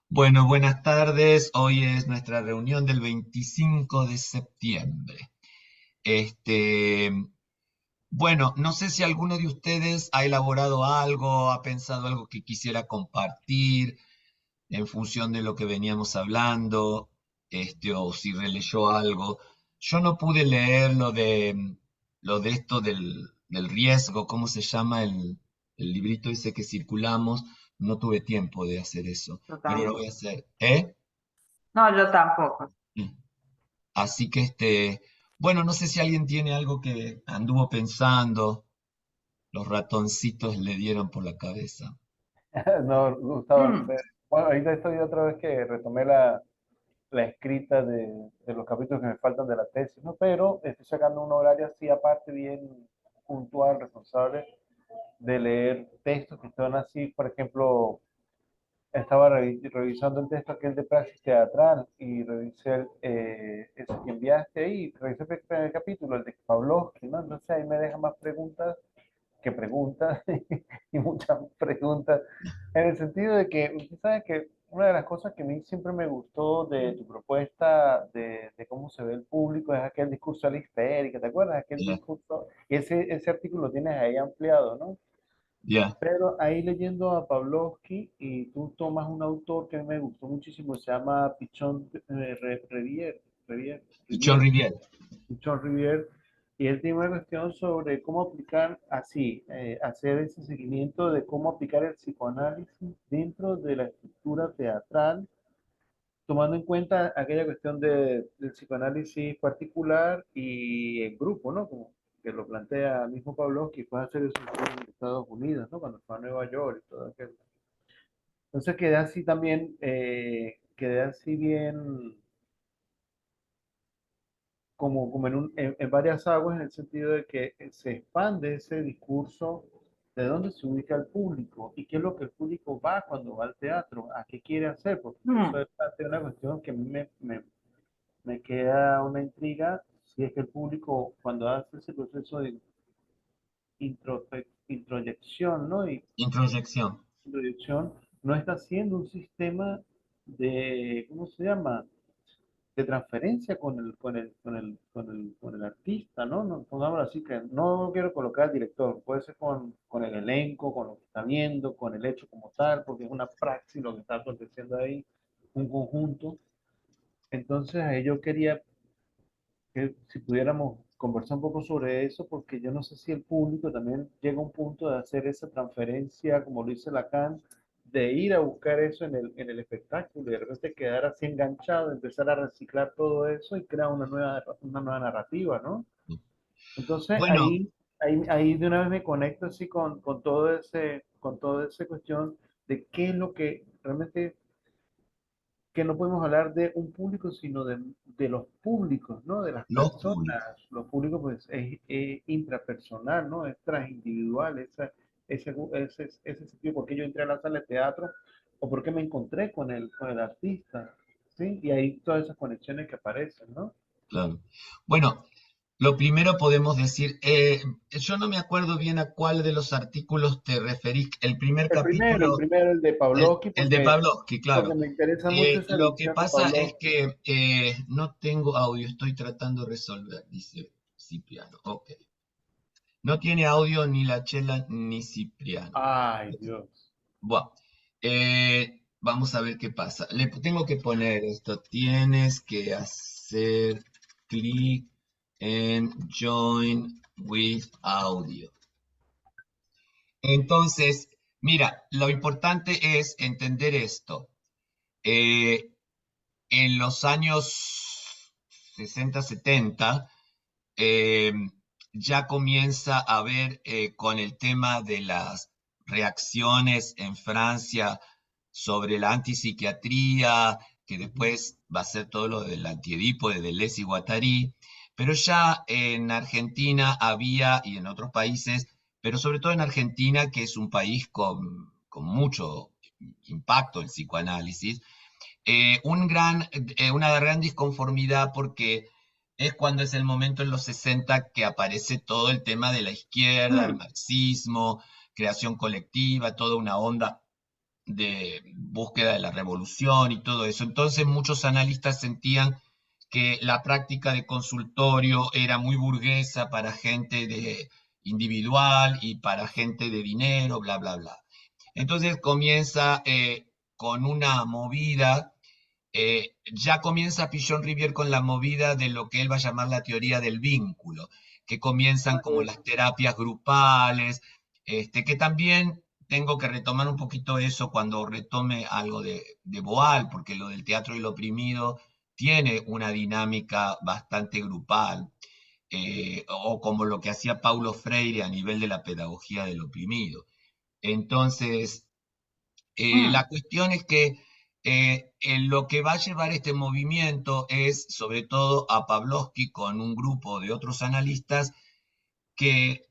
Bueno, buenas tardes. Hoy es nuestra reunión del 25 de septiembre. Este, bueno, no sé si alguno de ustedes ha elaborado algo, ha pensado algo que quisiera compartir en función de lo que veníamos hablando, o si releyó algo. Yo no pude leer lo de esto del riesgo, ¿cómo se llama el librito ese que circulamos? No tuve tiempo de hacer eso, Yo pero lo voy tampoco. a hacer. ¿Eh? No, yo tampoco. Así que bueno, no sé si alguien tiene algo que anduvo pensando, los ratoncitos le dieron por la cabeza. No, Gustavo, Mm, bueno, ahorita estoy otra vez que retomé la escrita de los capítulos que me faltan de la tesis, ¿no? Pero estoy sacando un horario así aparte, bien puntual, responsable, de leer textos que están así. Por ejemplo, estaba revisando el texto aquel de praxis teatral y revisé ese que enviaste ahí, revisé el primer capítulo, el de Pavlovsky, ¿no? Entonces ahí me deja más preguntas que preguntas y muchas preguntas, en el sentido de que, usted sabe que una de las cosas que a mí siempre me gustó de tu propuesta de cómo se ve el público es aquel discurso a la histérica, ¿te acuerdas? Aquel Ya, discurso, y ese artículo lo tienes ahí ampliado, ¿no? ya. Pero ahí leyendo a Pavlovsky y tú tomas un autor que a mí me gustó muchísimo, se llama Pichon Pichón Rivière, Rivière. John Rivière, y él tiene una cuestión sobre cómo aplicar así, hacer ese seguimiento de cómo aplicar el psicoanálisis dentro de la estructura teatral, tomando en cuenta aquella cuestión del psicoanálisis particular y el grupo, ¿no? Como que lo plantea el mismo Pavlovsky, puede hacer eso en Estados Unidos, ¿no? Cuando fue a Nueva York y todo aquello. Entonces quedé así también, quedé así bien como en varias aguas, en el sentido de que se expande ese discurso de dónde se ubica el público y qué es lo que el público va cuando va al teatro, a qué quiere hacer, porque eso mm. es parte de una cuestión que a mí me queda una intriga, si es que el público cuando hace ese proceso de introyección, ¿no? Y Introyección. introyección, no está haciendo un sistema de, ¿cómo se llama? De transferencia con el artista, ¿no? No, pongámoslo así, que no quiero colocar al director, puede ser con el elenco, con lo que está viendo, con el hecho como tal, porque es una praxis lo que está aconteciendo ahí, un conjunto. Entonces, ahí yo quería que si pudiéramos conversar un poco sobre eso, porque yo no sé si el público también llega a un punto de hacer esa transferencia, como lo dice Lacan, de ir a buscar eso en el espectáculo y de repente quedar así enganchado, empezar a reciclar todo eso y crear una nueva narrativa, ¿no? Entonces Bueno, ahí de una vez me conecto así con toda esa cuestión de qué es lo que realmente que no podemos hablar de un público, sino de los públicos, ¿no? De las los públicos. personas. Los públicos, pues, es intrapersonal, ¿no? Es transindividual, ese sentido, por qué yo entré a la sala de teatro o por qué me encontré con el artista, ¿sí? Y ahí todas esas conexiones que aparecen, ¿no? Claro. Bueno, lo primero podemos decir, yo no me acuerdo bien a cuál de los artículos te referís. El primer capítulo, El de Pavlovsky, el de Pavlovsky, porque claro. me interesa mucho esa Lo que visión de pasa es Pavlovsky. que no tengo audio, estoy tratando de resolver, dice Cipriano. Ok. No tiene audio ni la chela ni Cipriano. Ay, Dios. Bueno, vamos a ver qué pasa. Le tengo que poner esto. Tienes que hacer clic en Join with Audio. Entonces, mira, lo importante es entender esto. Eh, en los años 60, 70, eh, ya comienza a ver con el tema de las reacciones en Francia sobre la antipsiquiatría, que después va a ser todo lo del antiedipo de Deleuze y Guattari, pero ya en Argentina había, y en otros países, pero sobre todo en Argentina, que es un país con mucho impacto el psicoanálisis, una gran disconformidad porque es cuando es el momento en los 60 que aparece todo el tema de la izquierda, el Mm. marxismo, creación colectiva, toda una onda de búsqueda de la revolución y todo eso. Entonces muchos analistas sentían que la práctica de consultorio era muy burguesa para gente individual y para gente de dinero, bla, bla, bla. Entonces comienza con una movida, ya comienza Pichon Rivière con la movida de lo que él va a llamar la teoría del vínculo, que comienzan como las terapias grupales, que también tengo que retomar un poquito eso cuando retome algo de Boal, porque lo del teatro y lo oprimido tiene una dinámica bastante grupal, o como lo que hacía Paulo Freire a nivel de la pedagogía del oprimido. Entonces, la cuestión es que en lo que va a llevar este movimiento es sobre todo a Pavlovsky con un grupo de otros analistas que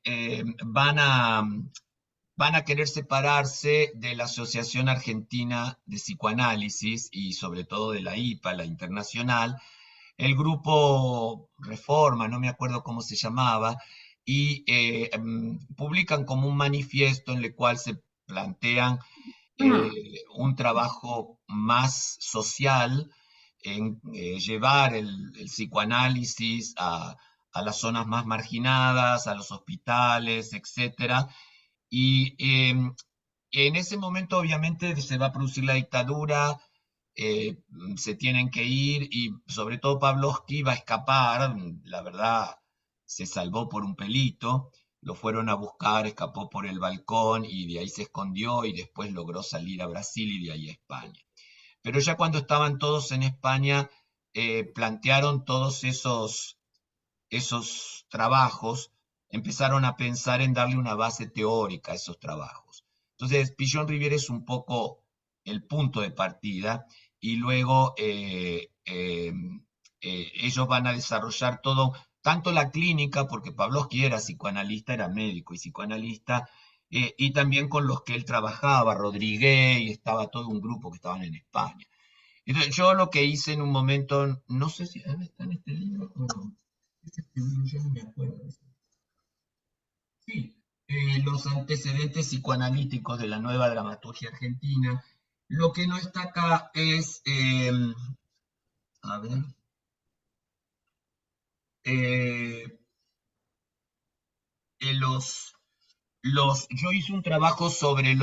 van a querer separarse de la Asociación Argentina de Psicoanálisis y sobre todo de la IPA, la internacional, el grupo Reforma, no me acuerdo cómo se llamaba, y publican como un manifiesto en el cual se plantean un trabajo más social en llevar el psicoanálisis a las zonas más marginadas, a los hospitales, etcétera. Y en ese momento obviamente se va a producir la dictadura, se tienen que ir y sobre todo Pavlovsky va a escapar, la verdad se salvó por un pelito, lo fueron a buscar, escapó por el balcón y de ahí se escondió y después logró salir a Brasil y de ahí a España. Pero ya cuando estaban todos en España, plantearon todos esos trabajos, empezaron a pensar en darle una base teórica a esos trabajos. Entonces, Pichon Rivière es un poco el punto de partida y luego ellos van a desarrollar todo, tanto la clínica, porque Pavlovsky era psicoanalista, era médico y psicoanalista, y también con los que él trabajaba, Rodríguez, y estaba todo un grupo que estaban en España. Entonces, yo lo que hice en un momento, no sé si está en este libro o no. Yo no me acuerdo. Sí, los antecedentes psicoanalíticos de la nueva dramaturgia argentina. Lo que no está acá es, a ver, eh, yo hice un trabajo sobre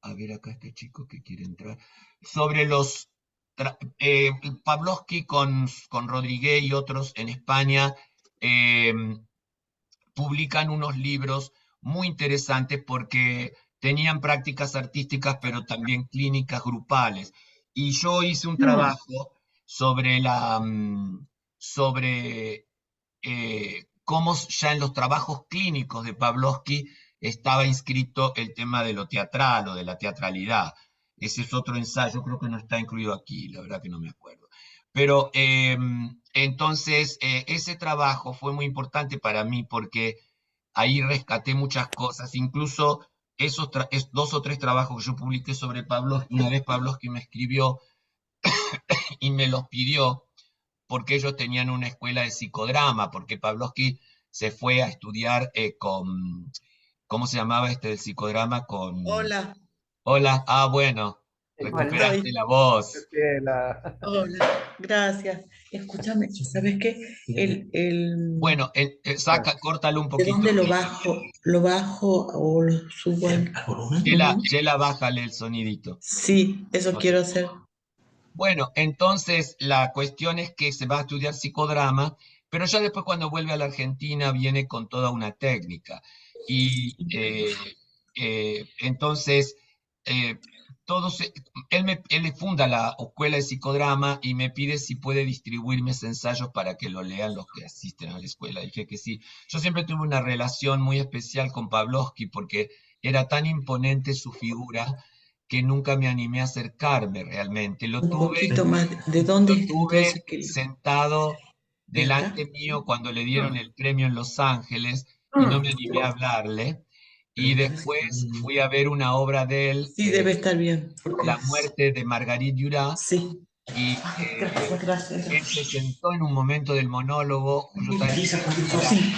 a ver acá este chico que quiere entrar, sobre Pavlovsky con Rodríguez y otros en España, eh, publican unos libros muy interesantes porque tenían prácticas artísticas, pero también clínicas grupales. Y yo hice un trabajo sobre sobre cómo ya en los trabajos clínicos de Pavlovsky estaba inscrito el tema de lo teatral o de la teatralidad. Ese es otro ensayo, creo que no está incluido aquí, la verdad que no me acuerdo. Pero entonces ese trabajo fue muy importante para mí porque ahí rescaté muchas cosas, incluso dos o tres trabajos que yo publiqué sobre Pavlovsky. Una vez Pavlovsky me escribió y me los pidió porque ellos tenían una escuela de psicodrama, porque Pavlovsky se fue a estudiar ¿cómo se llamaba este del psicodrama? Hola, Hola, bueno, recuperaste estoy. la voz. Hola, gracias. Escúchame, ¿sabes qué? Bueno, córtalo un ¿De poquito. dónde lo bajo? ¿Lo bajo o lo subo al volumen? Yela, bájale el sonidito. Sí, eso Ok. quiero hacer. Bueno, entonces la cuestión es que se va a estudiar psicodrama, pero ya después cuando vuelve a la Argentina viene con toda una técnica. Y entonces, eh, todos, él funda la escuela de psicodrama y me pide si puede distribuir mis ensayos para que lo lean los que asisten a la escuela. Dije que sí. Yo siempre tuve una relación muy especial con Pavlovsky porque era tan imponente su figura que nunca me animé a acercarme realmente. Un poquito más. ¿De dónde es entonces que Sentado de acá? delante mío cuando le dieron el premio en Los Ángeles y no me animé a hablarle. Y después fui a ver una obra de él, Sí, debe estar bien. La muerte de Marguerite Duras, Sí. y Gracias. él se sentó en un momento del monólogo, yo estaba en Sí.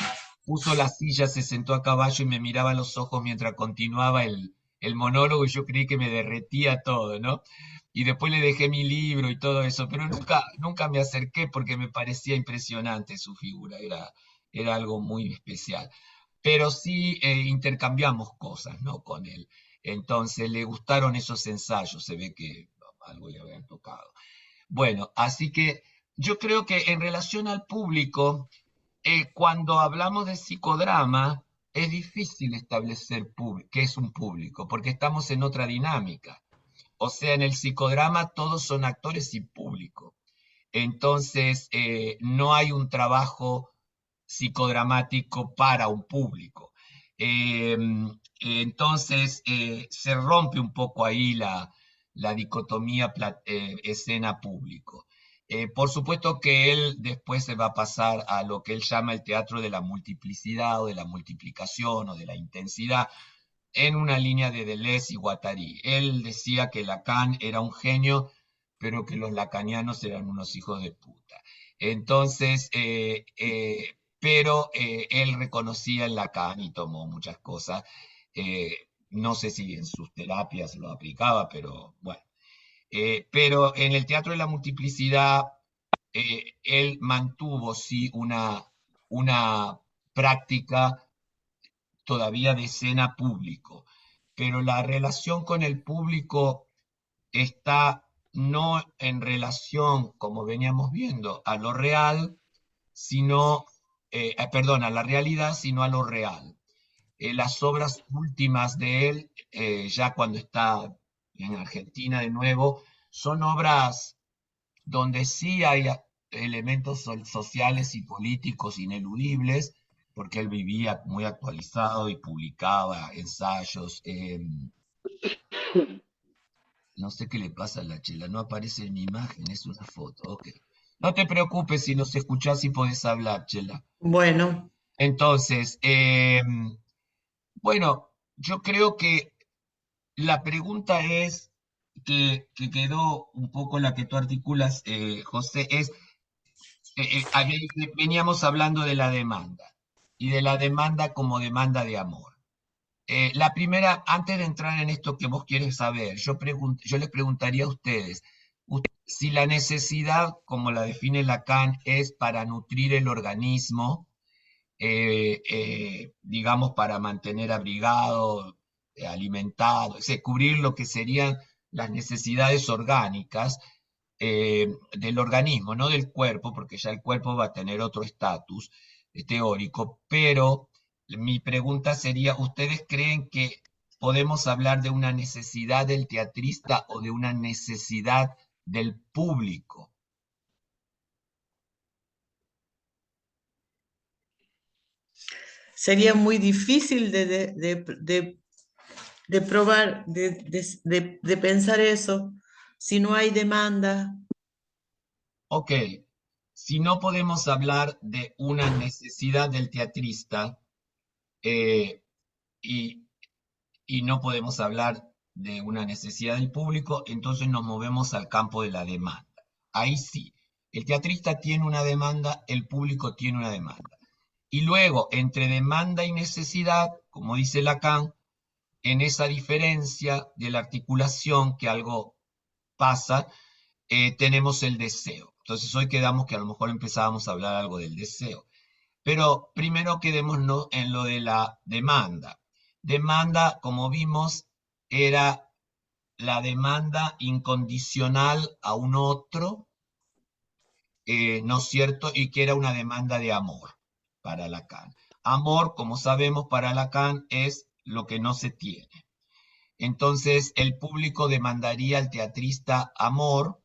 puso la silla, se sentó a caballo y me miraba a los ojos mientras continuaba el el monólogo y yo creí que me derretía todo, ¿no? Y después le dejé mi libro y todo eso, pero nunca me acerqué porque me parecía impresionante su figura, era algo muy especial. Pero sí intercambiamos cosas, ¿no? Con él. Entonces le gustaron esos ensayos, se ve que algo le habían tocado. Bueno, así que yo creo que en relación al público, cuando hablamos de psicodrama, es difícil establecer qué es un público, porque estamos en otra dinámica. O sea, en el psicodrama todos son actores y público. Entonces, no hay un trabajo psicodramático para un público. Eh, entonces, se rompe un poco ahí la dicotomía escena-público. Por supuesto que él después se va a pasar a lo que él llama el teatro de la multiplicidad o de la multiplicación o de la intensidad, en una línea de Deleuze y Guattari. Él decía que Lacan era un genio, pero que los lacanianos eran unos hijos de puta. Entonces, pero él reconocía en Lacan y tomó muchas cosas. No sé si en sus terapias lo aplicaba, pero bueno. Pero en el teatro de la multiplicidad, él mantuvo, sí, una práctica todavía de escena público, pero la relación con el público está no en relación, como veníamos viendo, a lo real, sino, perdón, a la realidad, sino a lo real. Las obras últimas de él, ya cuando está en Argentina de nuevo, son obras donde sí hay elementos sociales y políticos ineludibles, porque él vivía muy actualizado y publicaba ensayos. No sé qué le pasa a la chela, no aparece en mi imagen, es una foto, ok. No te preocupes si nos escuchás y podés hablar, chela. Bueno, Entonces, bueno, yo creo que la pregunta es, que quedó un poco la que tú articulas, José, es, veníamos hablando de la demanda, y de la demanda como demanda de amor. La primera, antes de entrar en esto que vos quieres saber, yo les preguntaría a ustedes, si la necesidad, como la define Lacan, es para nutrir el organismo, digamos, para mantener abrigado, alimentado, es decir, cubrir lo que serían las necesidades orgánicas del organismo, no del cuerpo, porque ya el cuerpo va a tener otro estatus teórico, pero mi pregunta sería, ¿ustedes creen que podemos hablar de una necesidad del teatrista o de una necesidad del público? sería muy difícil de probar, de pensar eso, si no hay demanda. Ok, si no podemos hablar de una necesidad del teatrista eh, y, y no podemos hablar de una necesidad del público, entonces nos movemos al campo de la demanda. Ahí sí, el teatrista tiene una demanda, el público tiene una demanda. Y luego, entre demanda y necesidad, como dice Lacan, en esa diferencia de la articulación que algo pasa, tenemos el deseo. Entonces hoy quedamos que a lo mejor empezábamos a hablar algo del deseo. Pero primero quedémonos en lo de la demanda. Demanda, como vimos, era la demanda incondicional a un otro, ¿no es cierto? Y que era una demanda de amor para Lacan. Amor, como sabemos, para Lacan es lo que no se tiene. Entonces, el público demandaría al teatrista amor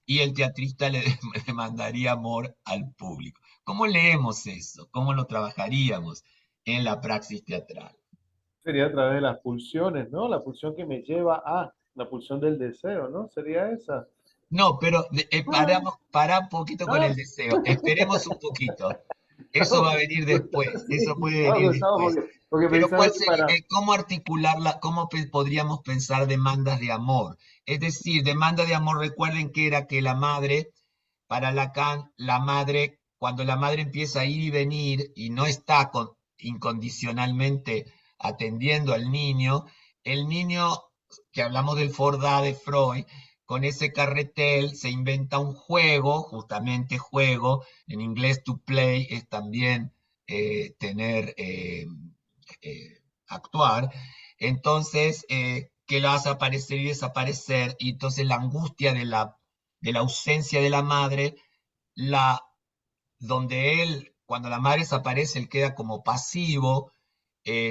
y el teatrista le demandaría amor al público. ¿Cómo leemos eso? ¿Cómo lo trabajaríamos en la praxis teatral? Sería a través de las pulsiones, ¿no? La pulsión que me lleva a la pulsión del deseo, ¿no? Sería esa. No, pero pará un poquito con el Ah, deseo. Esperemos un poquito. Eso va a venir después. Eso puede venir Gustavo, después. porque Pero pensaba que ¿cómo articularla? ¿Cómo podríamos pensar demandas de amor? Es decir, demanda de amor, recuerden que era que la madre, para Lacan, la madre, cuando la madre empieza a ir y venir y no está incondicionalmente atendiendo al niño, el niño, que hablamos del Fordá de Freud, con ese carretel se inventa un juego, justamente juego, en inglés to play es también tener, actuar, entonces, que lo hace aparecer y desaparecer, y entonces la angustia de la ausencia de la madre, la, donde él, cuando la madre desaparece, él queda como pasivo,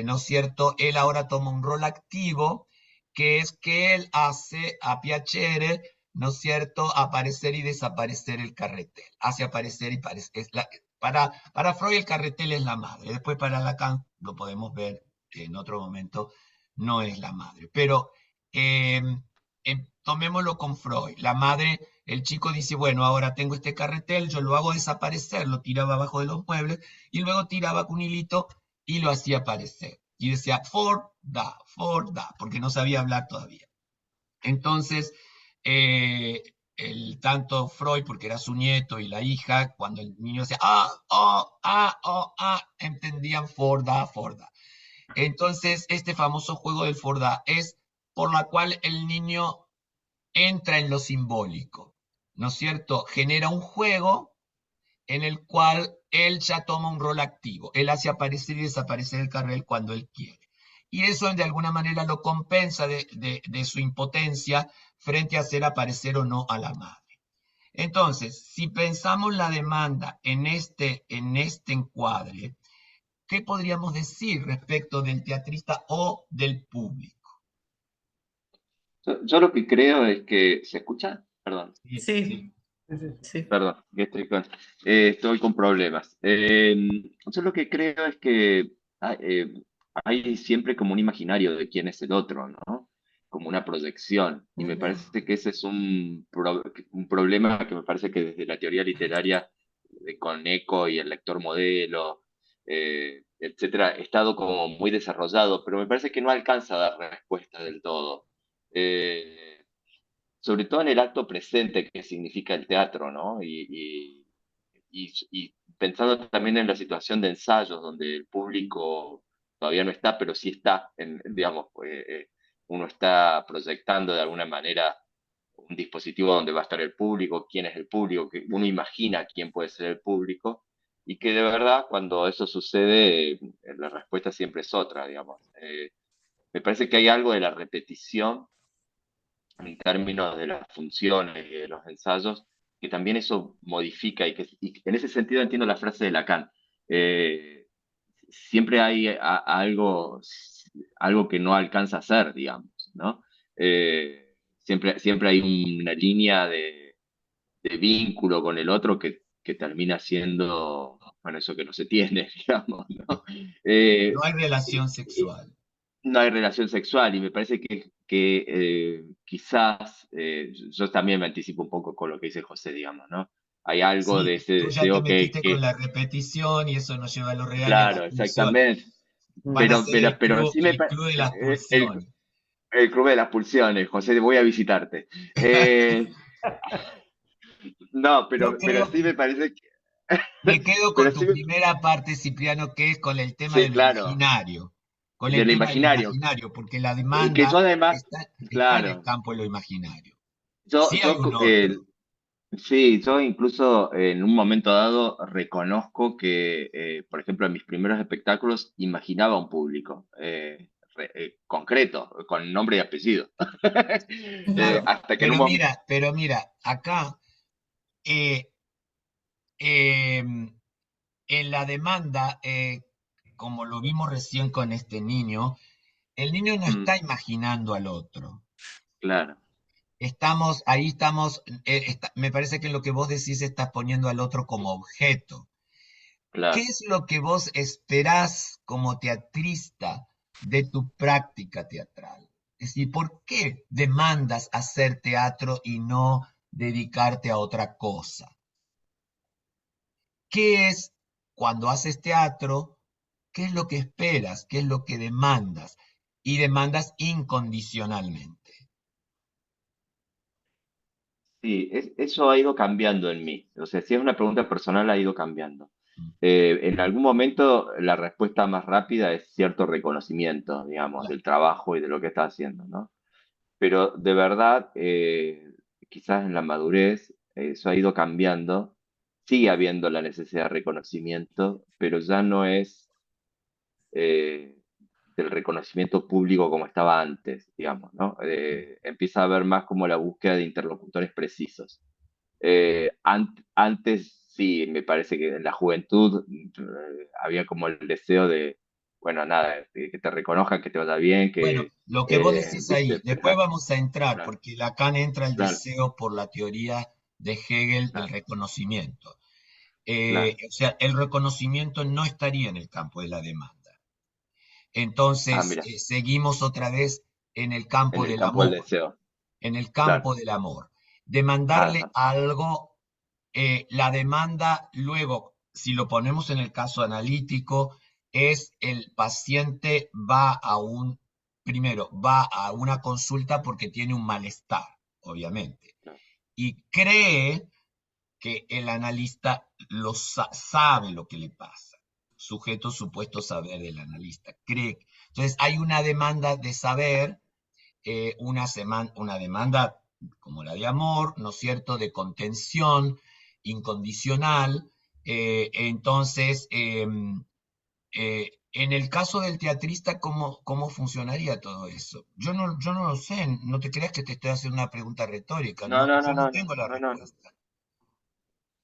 ¿no es cierto? Él ahora toma un rol activo, que es que él hace a Piacere, ¿no es cierto?, aparecer y desaparecer el carretel. Hace aparecer y para Freud el carretel es la madre. Después para Lacan, lo podemos ver en otro momento, no es la madre. Pero eh, tomémoslo con Freud. La madre, el chico dice, bueno, ahora tengo este carretel, yo lo hago desaparecer, lo tiraba abajo de los muebles y luego tiraba con un hilito y lo hacía aparecer. Y decía, for da, porque no sabía hablar todavía. Entonces, tanto Freud, porque era su nieto, y la hija, cuando el niño decía, entendían for da, for da. Entonces, este famoso juego del for da es por la cual el niño entra en lo simbólico, ¿no es cierto? Genera un juego en el cual él ya toma un rol activo. Él hace aparecer y desaparecer el carril cuando él quiere. Y eso de alguna manera lo compensa de su impotencia frente a hacer aparecer o no a la madre. Entonces, si pensamos la demanda en este encuadre, ¿qué podríamos decir respecto del teatrista o del público? Yo lo que creo es que... ¿Se escucha? Perdón. Sí, Sí, sí. sí. Perdón, que estoy con problemas. Yo lo que creo es que hay siempre como un imaginario de quién es el otro, ¿no? Como una proyección. Y me parece que ese es un problema que me parece que desde la teoría literaria, con Eco y el lector modelo, etcétera, ha estado como muy desarrollado, pero me parece que no alcanza a dar respuesta del todo. Eh, Sobre todo en el acto presente que significa el teatro, ¿no? Y pensando también en la situación de ensayos, donde el público todavía no está, pero sí está, digamos, uno está proyectando de alguna manera un dispositivo donde va a estar el público, quién es el público, que uno imagina quién puede ser el público, y que de verdad cuando eso sucede, la respuesta siempre es otra, digamos. Me parece que hay algo de la repetición en términos de las funciones y de los ensayos, que también eso modifica y en ese sentido entiendo la frase de Lacan. Eh, Siempre hay algo que no alcanza a ser, digamos, ¿no? Siempre hay una línea de vínculo con el otro que termina siendo, bueno, eso que no se tiene, digamos, ¿no? No Eh, hay relación sexual. no hay relación sexual y me parece que quizás, yo también me anticipo un poco con lo que dice José, digamos, ¿no? Hay algo de Sí, ese tú ya te deseo metiste con la repetición y eso nos lleva a lo real y a la claro, pulsión. exactamente, Van a ser pero sí el club de las el, pulsiones. el club de las pulsiones, José, voy a visitarte. No, Yo pero creo, sí me parece que, me quedo pero con sí, tu primera parte, Cipriano, que es con el tema sí, del claro, imaginario. Con el del tema del imaginario, imaginario, porque la que demanda yo además, está en el claro, campo de lo imaginario. yo, Sí hay yo un otro. sí, yo incluso en un momento dado reconozco que, por ejemplo, en mis primeros espectáculos imaginaba un público concreto, con nombre y apellido. Claro, Hasta que en un momento... pero mira, acá eh, em, en la demanda, como lo vimos recién con este niño, el niño no está imaginando al otro. Claro, Ahí estamos, me parece que en lo que vos decís estás poniendo al otro como objeto. ¿Qué claro. es lo que vos esperás como teatrista de tu práctica teatral? Es decir, ¿por qué demandas hacer teatro y no dedicarte a otra cosa? ¿Qué es cuando haces teatro? ¿Qué es lo que esperas? ¿Qué es lo que demandas? Y demandas incondicionalmente. Sí, eso ha ido cambiando en mí. O sea, si es una pregunta personal, ha ido cambiando. En algún momento la respuesta más rápida es cierto reconocimiento, digamos, Claro. del trabajo y de lo que está haciendo, ¿no? Pero de verdad, quizás en la madurez, eso ha ido cambiando. Sigue habiendo la necesidad de reconocimiento, pero ya no es eh, del reconocimiento público como estaba antes, digamos, ¿no? Empieza a haber más como la búsqueda de interlocutores precisos. Antes sí, me parece que en la juventud había como el deseo de, bueno, nada, que te reconozcan, que te vaya bien, Bueno, que, lo que vos decís ahí, viste, después vamos a entrar, claro, porque Lacan entra el claro, deseo por la teoría de Hegel del claro, reconocimiento. claro. O sea, el reconocimiento no estaría en el campo de la demanda. Ah, Entonces, mira, seguimos otra vez en el en campo el del campo del amor, deseo, en el claro. campo del amor. Demandarle Ajá, algo, la demanda, luego, si lo ponemos en el caso analítico, es el paciente va a primero, va a una consulta porque tiene un malestar, obviamente, claro. y cree que el analista sabe lo que le pasa. Sujeto supuesto saber del analista. Cree. Entonces hay una demanda de saber, una demanda como la de amor, ¿no es cierto?, de contención incondicional. Entonces, en el caso del teatrista, ¿cómo funcionaría todo eso? Yo no lo sé, no te creas que te estoy haciendo una pregunta retórica, No, no, no, yo no, no no, no, tengo la no, no, respuesta.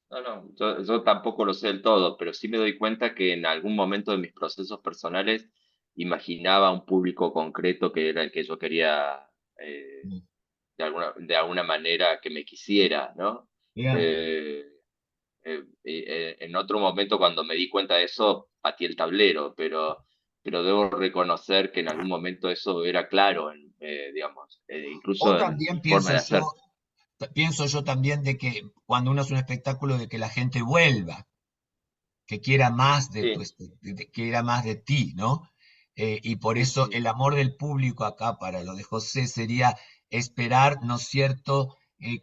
no, no, yo tampoco lo sé del todo, pero sí me doy cuenta que en algún momento de mis procesos personales imaginaba un público concreto que era el que yo quería eh, Mm. de alguna manera que me quisiera, ¿no? Ya. Eh, en otro momento, cuando me di cuenta de eso, patí el tablero, pero debo reconocer que en algún momento eso era claro, digamos, O incluso en también mi forma de hacer. pienso yo también de que cuando uno hace un espectáculo de que la gente vuelva, que quiera más de Sí, quiera más de ti, ¿no? Y por sí, eso sí, el amor del público acá, para lo de José, sería esperar, ¿no es cierto?,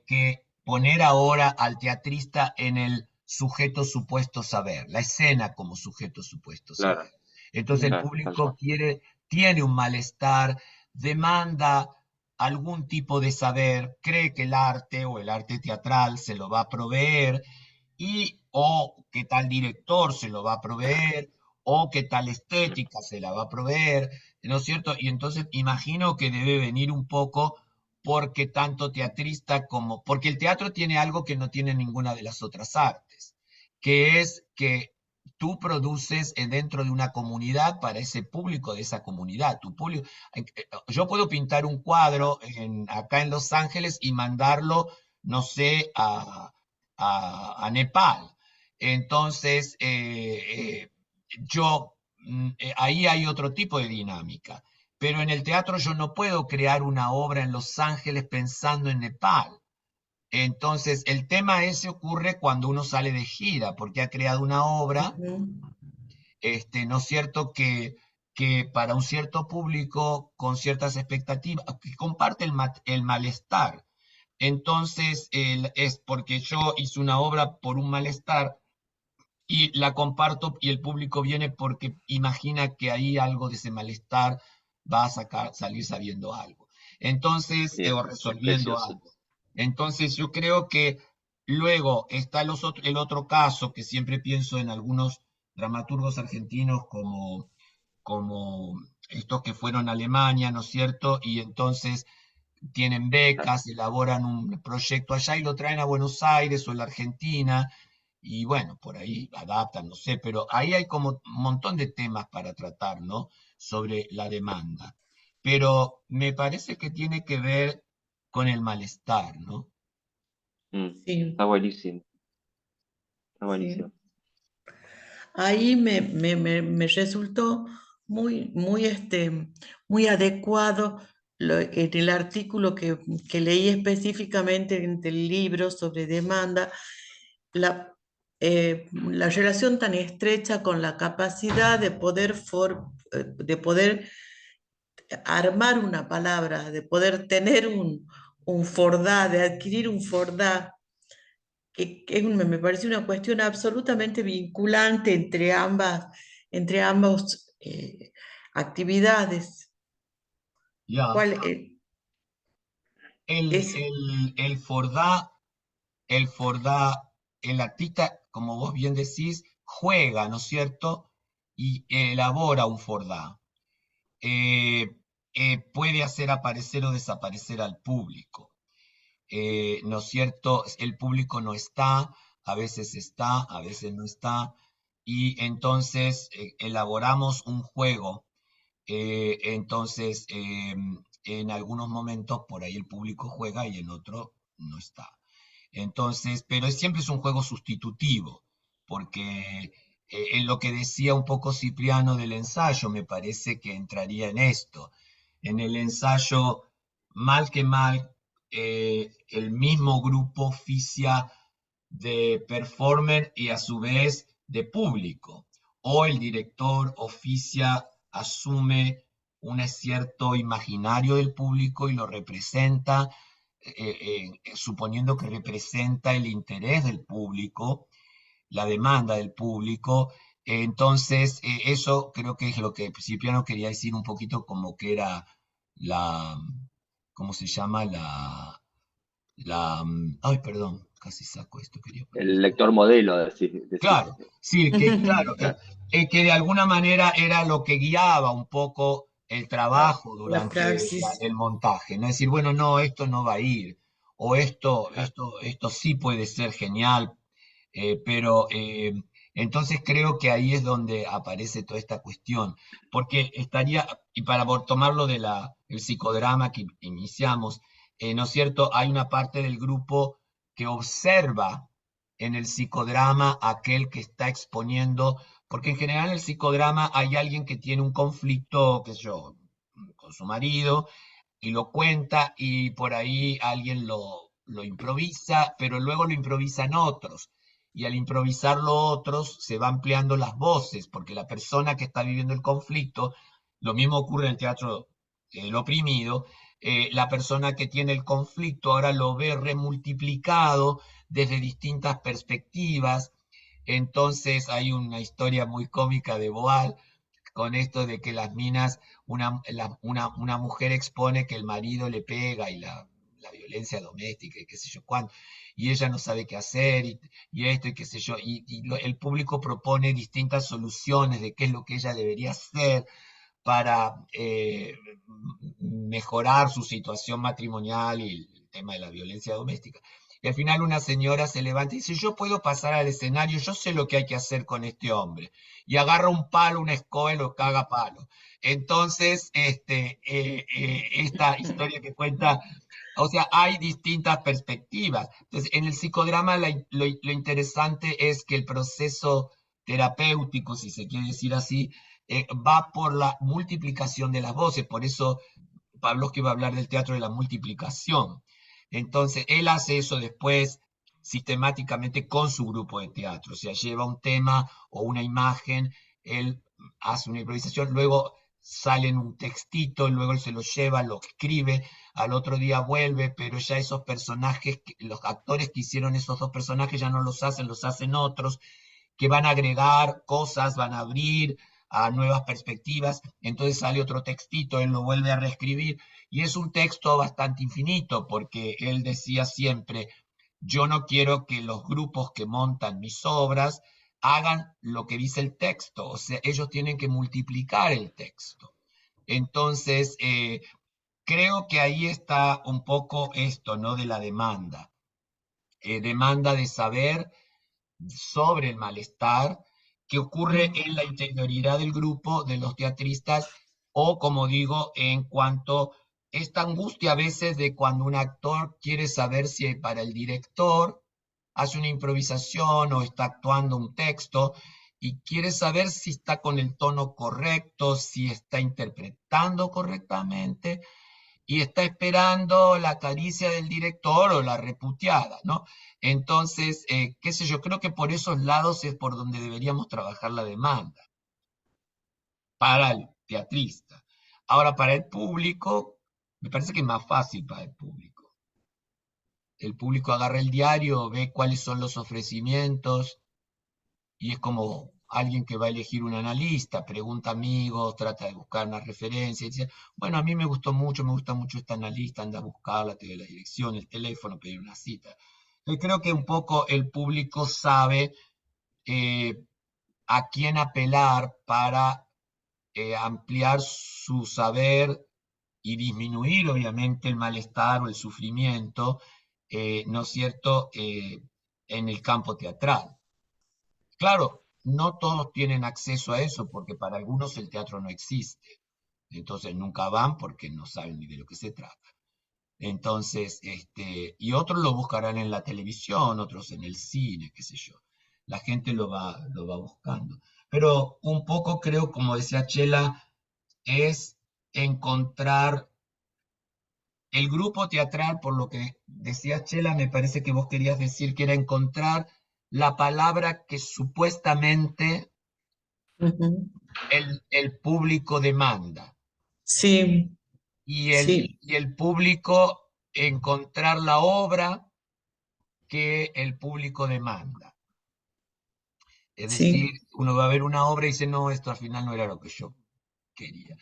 que poner ahora al teatrista en el sujeto supuesto saber, la escena como sujeto supuesto claro, saber. Entonces el claro, tal público cual. tiene un malestar, demanda algún tipo de saber, cree que el arte o el arte teatral se lo va a proveer y o qué tal director se lo va a proveer, o qué tal estética se la va a proveer, ¿no es cierto? Y entonces imagino que debe venir un poco porque tanto teatrista como, porque el teatro tiene algo que no tiene ninguna de las otras artes, que es que tú produces dentro de una comunidad para ese público de esa comunidad. Tu público, yo puedo pintar un cuadro acá en Los Ángeles y mandarlo, no sé, a Nepal. Entonces, ahí hay otro tipo de dinámica. Pero en el teatro yo no puedo crear una obra en Los Ángeles pensando en Nepal. Entonces, el tema ese ocurre cuando uno sale de gira, porque ha creado una obra, Ujú. ¿no es cierto?, que para un cierto público, con ciertas expectativas, que comparte el malestar. Entonces, es porque yo hice una obra por un malestar y la comparto y el público viene porque imagina que ahí algo de ese malestar va a salir sabiendo algo. Entonces, Y o es resolviendo precioso. algo. Entonces, yo creo que luego está el otro caso que siempre pienso en algunos dramaturgos argentinos como estos que fueron a Alemania, ¿no es cierto? Y entonces tienen Claro. becas, elaboran un proyecto allá y lo traen a Buenos Aires o a la Argentina, y bueno, por ahí adaptan, no sé, pero ahí hay como un montón de temas para tratar, ¿no? Sobre la demanda. Pero me parece que tiene que ver con el malestar, ¿no? Sí, Está buenísimo, está buenísimo. sí. Ahí me resultó muy adecuado en el artículo que leí específicamente en el libro sobre demanda, la relación tan estrecha con la capacidad de poder armar una palabra, de poder tener un fordá, de adquirir un fordá me parece una cuestión absolutamente vinculante entre ambas actividades. Ya. ¿Cuál, El, es, el, el Fordá, el Fordá, el artista, como vos bien decís, juega, ¿no es cierto? Y elabora un Fordá. Eh, puede hacer aparecer o desaparecer al público. ¿No es cierto? El público no está, a veces no está, y entonces elaboramos un juego. Entonces, en algunos momentos por ahí el público juega y en otro no está. Entonces, pero siempre es un juego sustitutivo, porque en lo que decía un poco Cipriano del ensayo, me parece que entraría en esto. En el ensayo, mal que mal, el mismo grupo oficia de performer y a su vez de público, o el director oficia, asume un cierto imaginario del público y lo representa suponiendo que representa el interés del público, la demanda del público. Entonces, eso creo que es lo que Cipriano quería decir un poquito como que era la, ¿cómo se llama? Ay, perdón, casi saco esto, quería poner El esto. lector modelo, decís. Claro, sí, que claro, que de alguna manera era lo que guiaba un poco el Claro. trabajo la durante praxis? el montaje, ¿no? Es decir, bueno, no, esto no va a ir, o esto sí puede ser genial, pero entonces creo que ahí es donde aparece toda esta cuestión, porque estaría, y para tomarlo de el psicodrama que iniciamos, ¿no es cierto? Hay una parte del grupo que observa en el psicodrama aquel que está exponiendo, porque en general en el psicodrama hay alguien que tiene un conflicto, qué sé yo, con su marido, y lo cuenta y por ahí alguien lo improvisa, pero luego lo improvisan otros. Y al improvisarlo otros se va ampliando las voces, porque la persona que está viviendo el conflicto, lo mismo ocurre en el teatro El Oprimido, la persona que tiene el conflicto ahora lo ve remultiplicado desde distintas perspectivas. Entonces hay una historia muy cómica de Boal con esto de que las minas, una mujer expone que el marido le pega y la violencia doméstica y qué sé yo cuánto, y ella no sabe qué hacer y esto y qué sé yo, el público propone distintas soluciones de qué es lo que ella debería hacer para mejorar su situación matrimonial y el tema de la violencia doméstica. Y al final una señora se levanta y dice, yo puedo pasar al escenario, yo sé lo que hay que hacer con este hombre. Y agarra un palo, una escoba y lo caga a palo. Entonces, esta historia que cuenta, o sea, hay distintas perspectivas. Entonces, en el psicodrama lo interesante es que el proceso terapéutico, si se quiere decir así, va por la multiplicación de las voces. Por eso Pavlovsky va a hablar del teatro de la multiplicación. Entonces, él hace eso después sistemáticamente con su grupo de teatro. O sea, lleva un tema o una imagen, él hace una improvisación, luego sale en un textito, luego él se lo lleva, lo escribe, al otro día vuelve, pero ya esos personajes, los actores que hicieron esos dos personajes ya no los hacen otros, que van a agregar cosas, van a abrir a nuevas perspectivas, entonces sale otro textito, él lo vuelve a reescribir, y es un texto bastante infinito, porque él decía siempre, yo no quiero que los grupos que montan mis obras hagan lo que dice el texto, o sea, ellos tienen que multiplicar el texto. Entonces, creo que ahí está un poco esto, ¿no? De la demanda. Demanda de saber sobre el malestar que ocurre en la interioridad del grupo de los teatristas o, como digo, en cuanto esta angustia a veces de cuando un actor quiere saber si para el director hace una improvisación o está actuando un texto y quiere saber si está con el tono correcto, si está interpretando correctamente y está esperando la caricia del director o la reputeada, ¿no? Entonces, qué sé yo, creo que por esos lados es por donde deberíamos trabajar la demanda para el teatrista. Ahora, para el público, me parece que es más fácil para el público. el público agarra el diario, ve cuáles son los ofrecimientos, y es como alguien que va a elegir un analista, pregunta amigos, trata de buscar una referencia, y dice, bueno, a mí me gustó mucho, me gusta mucho esta analista, anda a buscarla, te doy la dirección, el teléfono, pedir una cita. Yo creo que un poco el público sabe eh, a quién apelar para ampliar su saber y disminuir obviamente el malestar o el sufrimiento, ¿no es cierto?, en el campo teatral. Claro, no todos tienen acceso a eso porque para algunos el teatro no existe. Entonces nunca van porque no saben ni de lo que se trata. Entonces, y otros lo buscarán en la televisión, otros en el cine, qué sé yo. La gente lo va buscando. Pero un poco creo, como decía Chela, es encontrar el grupo teatral, por lo que decía Chela, me parece que vos querías decir que era encontrar la palabra que supuestamente Ujú. el público demanda. Sí, sí, Y el público encontrar la obra que el público demanda. Es decir, sí. uno va a ver una obra y dice, no, esto al final no era lo que yo quería.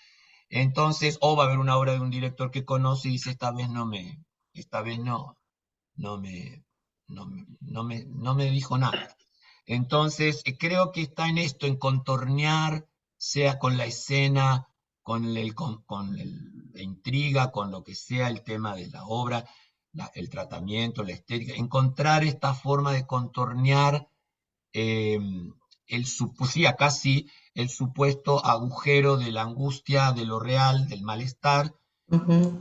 Entonces, o va a ver una obra de un director que conoce y dice, esta vez no me, no me dijo nada. Entonces, creo que está en esto, en contornear, sea con la escena, la intriga, con lo que sea el tema de la obra, el tratamiento, la estética, encontrar esta forma de contornear eh, sí, acá sí, el supuesto agujero de la angustia, de lo real, del malestar, Ujú.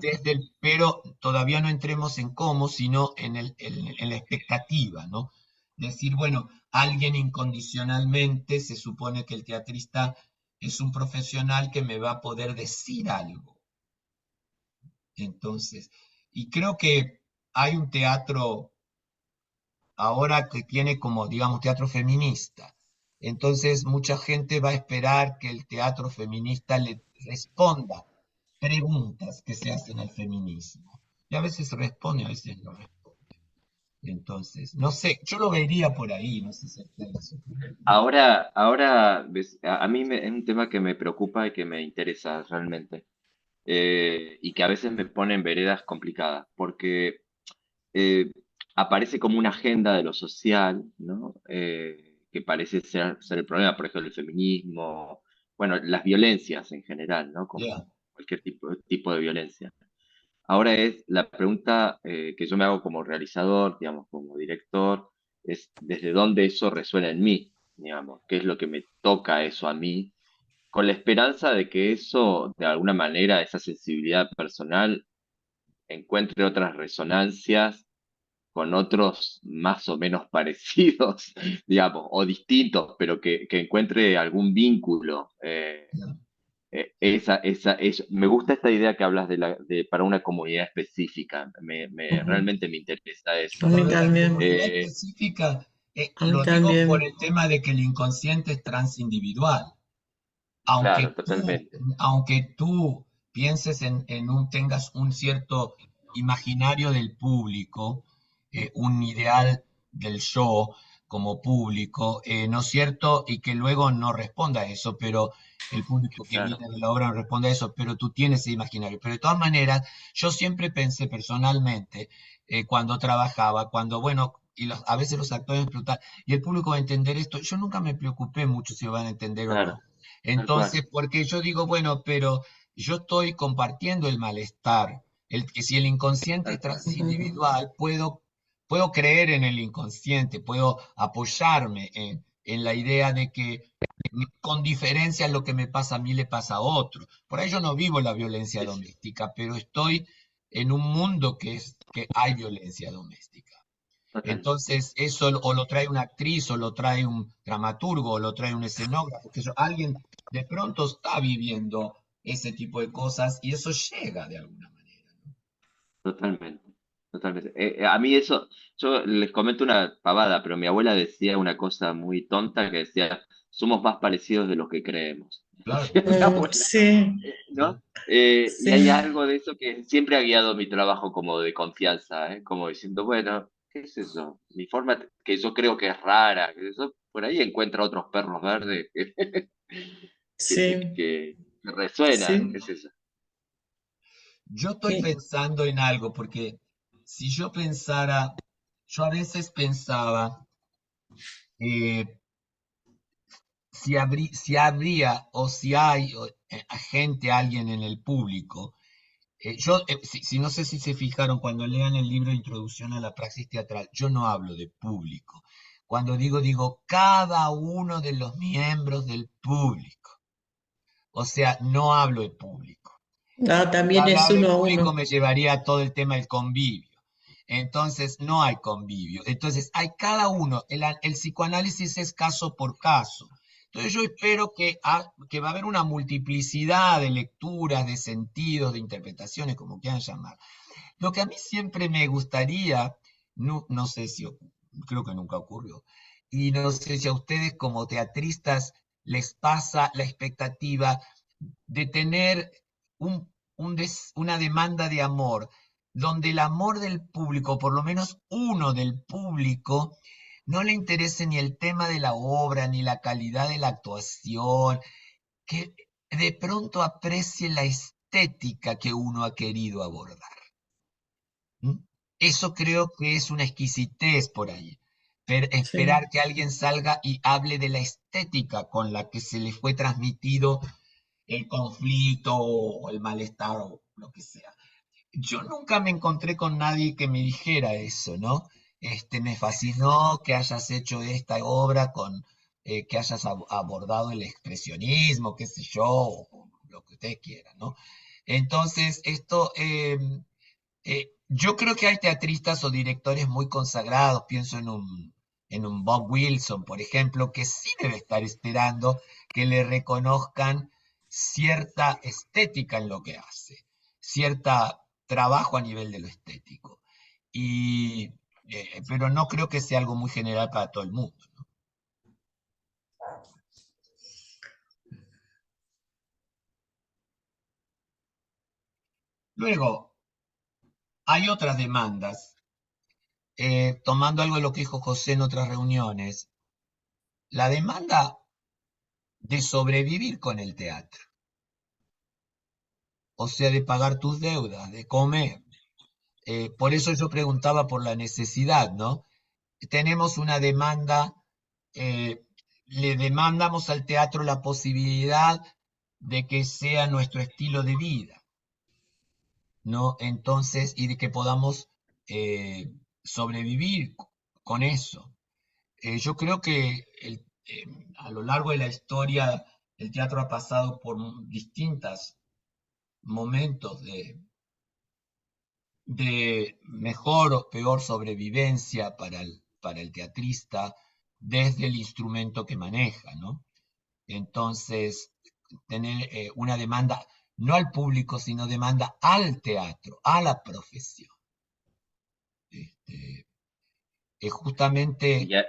pero todavía no entremos en cómo, sino en la expectativa, ¿no? Decir, bueno, alguien incondicionalmente, se supone que el teatrista es un profesional que me va a poder decir algo. Entonces, y creo que hay un teatro ahora que tiene como, digamos, teatro feminista. Entonces, mucha gente va a esperar que el teatro feminista le responda preguntas que se hacen al feminismo. Y a veces responde, a veces no responde. Entonces, no sé, yo lo vería por ahí, no sé si ustedes opinan. Ahora a mí es un tema que me preocupa y que me interesa realmente, y que a veces me pone en veredas complicadas, porque eh, aparece como una agenda de lo social, ¿no? Que parece ser el problema, por ejemplo, el feminismo, bueno, las violencias en general, ¿no? Ya, Como cualquier tipo de violencia. Ahora es la pregunta que yo me hago como realizador, digamos, como director, es desde dónde eso resuena en mí, digamos, qué es lo que me toca eso a mí, con la esperanza de que eso, de alguna manera, esa sensibilidad personal, encuentre otras resonancias con otros más o menos parecidos, digamos, o distintos, pero que encuentre algún vínculo. ya. Me gusta esta idea que hablas para una comunidad específica. Ujú. Realmente me interesa A eso. mí Lo de la también, comunidad Eh, específica, a mí lo digo por también. el tema de que el inconsciente es transindividual. Aunque claro, tú, totalmente. aunque tú pienses tengas un cierto imaginario del público, un ideal del show como público, ¿no es cierto? Y que luego no responda a eso, pero el público que Claro, viene de la obra no responde a eso, pero tú tienes ese imaginario. Pero de todas maneras, yo siempre pensé personalmente, cuando trabajaba, bueno, a veces los actores me preguntan, ¿y el público va a entender esto? Yo nunca me preocupé mucho si lo van a entender o claro, no. tal cual. Entonces, porque yo digo, bueno, pero yo estoy compartiendo el malestar. Que si el inconsciente es Tal cual. Ujú. transindividual, puedo creer en el inconsciente, puedo apoyarme en la idea de que con diferencia lo que me pasa a mí le pasa a otro. Por ahí yo no vivo la violencia Sí, sí, doméstica, pero estoy en un mundo que hay violencia doméstica. total. Entonces, eso o lo trae una actriz, o lo trae un dramaturgo, o lo trae un escenógrafo, que alguien de pronto está viviendo ese tipo de cosas y eso llega de alguna manera, ¿no? Totalmente, totalmente. A mí eso, yo les comento una pavada, pero mi abuela decía una cosa muy tonta que decía, somos más parecidos de lo que creemos. Claro. Una buena, Sí, ¿no? Y hay sí. algo de eso que siempre ha guiado mi trabajo como de confianza, ¿eh? Como diciendo, bueno, ¿qué es eso? Mi forma, que yo creo que es rara, que eso, por ahí encuentra otros perros verdes Sí, que resuenan, sí. qué es eso. Yo estoy Y- pensando en algo, porque si yo pensara, yo a veces pensaba, eh, si habría o si hay gente, alguien en el público. Si no sé si se fijaron, cuando lean el libro de Introducción a la Praxis Teatral, yo no hablo de público. Cuando digo cada uno de los miembros del público. O sea, no hablo de público. ah, Si también es hablar de uno a público uno. me llevaría a todo el tema del convivio. Entonces, no hay convivio. Entonces, hay cada uno. El psicoanálisis es caso por caso. Entonces, yo espero que va a haber una multiplicidad de lecturas, de sentidos, de interpretaciones, como quieran llamar. Lo que a mí siempre me gustaría, no sé si, creo que nunca ocurrió, y no sé si a ustedes como teatristas les pasa la expectativa de tener una demanda de amor, donde el amor del público, por lo menos uno del público, no le interese ni el tema de la obra, ni la calidad de la actuación, que de pronto aprecie la estética que uno ha querido abordar. ¿Mm? Eso creo que es una exquisitez por ahí. Sí, Esperar que alguien salga y hable de la estética con la que se le fue transmitido el conflicto o el malestar o lo que sea. Yo nunca me encontré con nadie que me dijera eso, ¿no? Me fascinó que hayas hecho esta obra que hayas abordado el expresionismo, qué sé yo, o lo que ustedes quieran, ¿no? Entonces, yo creo que hay teatristas o directores muy consagrados, pienso en un Bob Wilson, por ejemplo, que sí debe estar esperando que le reconozcan cierta estética en lo que hace, cierta trabajo a nivel de lo estético. Y, pero no creo que sea algo muy general para todo el mundo, ¿no? Luego, hay otras demandas, tomando algo de lo que dijo José en otras reuniones, la demanda de sobrevivir con el teatro, o sea, de pagar tus deudas, de comer. Por eso yo preguntaba por la necesidad, ¿no? Tenemos una demanda, le demandamos al teatro la posibilidad de que sea nuestro estilo de vida, ¿no? Entonces, y de que podamos sobrevivir con eso. Yo creo que a lo largo de la historia el teatro ha pasado por distintos momentos de mejor o peor sobrevivencia para el teatrista desde el instrumento que maneja, ¿no? Entonces, tener una demanda no al público, sino demanda al teatro, a la profesión. Este, Y justamente, ya-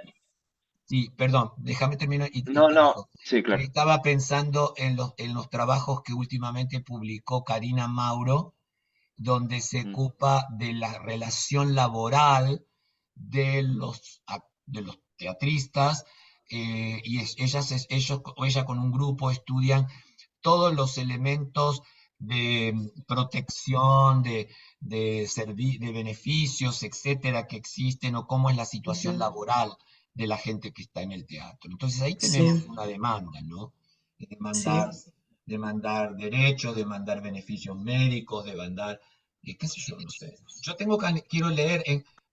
sí, perdón, déjame terminar y no, te no, digo. sí, claro. Estaba pensando en los trabajos que últimamente publicó Karina Mauro, donde se Mm, ocupa de la relación laboral de los teatristas, y ella con un grupo estudian todos los elementos de protección, de beneficios, etcétera, que existen, o cómo es la situación ujú, laboral de la gente que está en el teatro. Entonces ahí tenemos sí, una demanda, ¿no? De demandar, sí. demandar derechos, demandar beneficios médicos, demandar, qué sé yo, no sé. Yo quiero leer,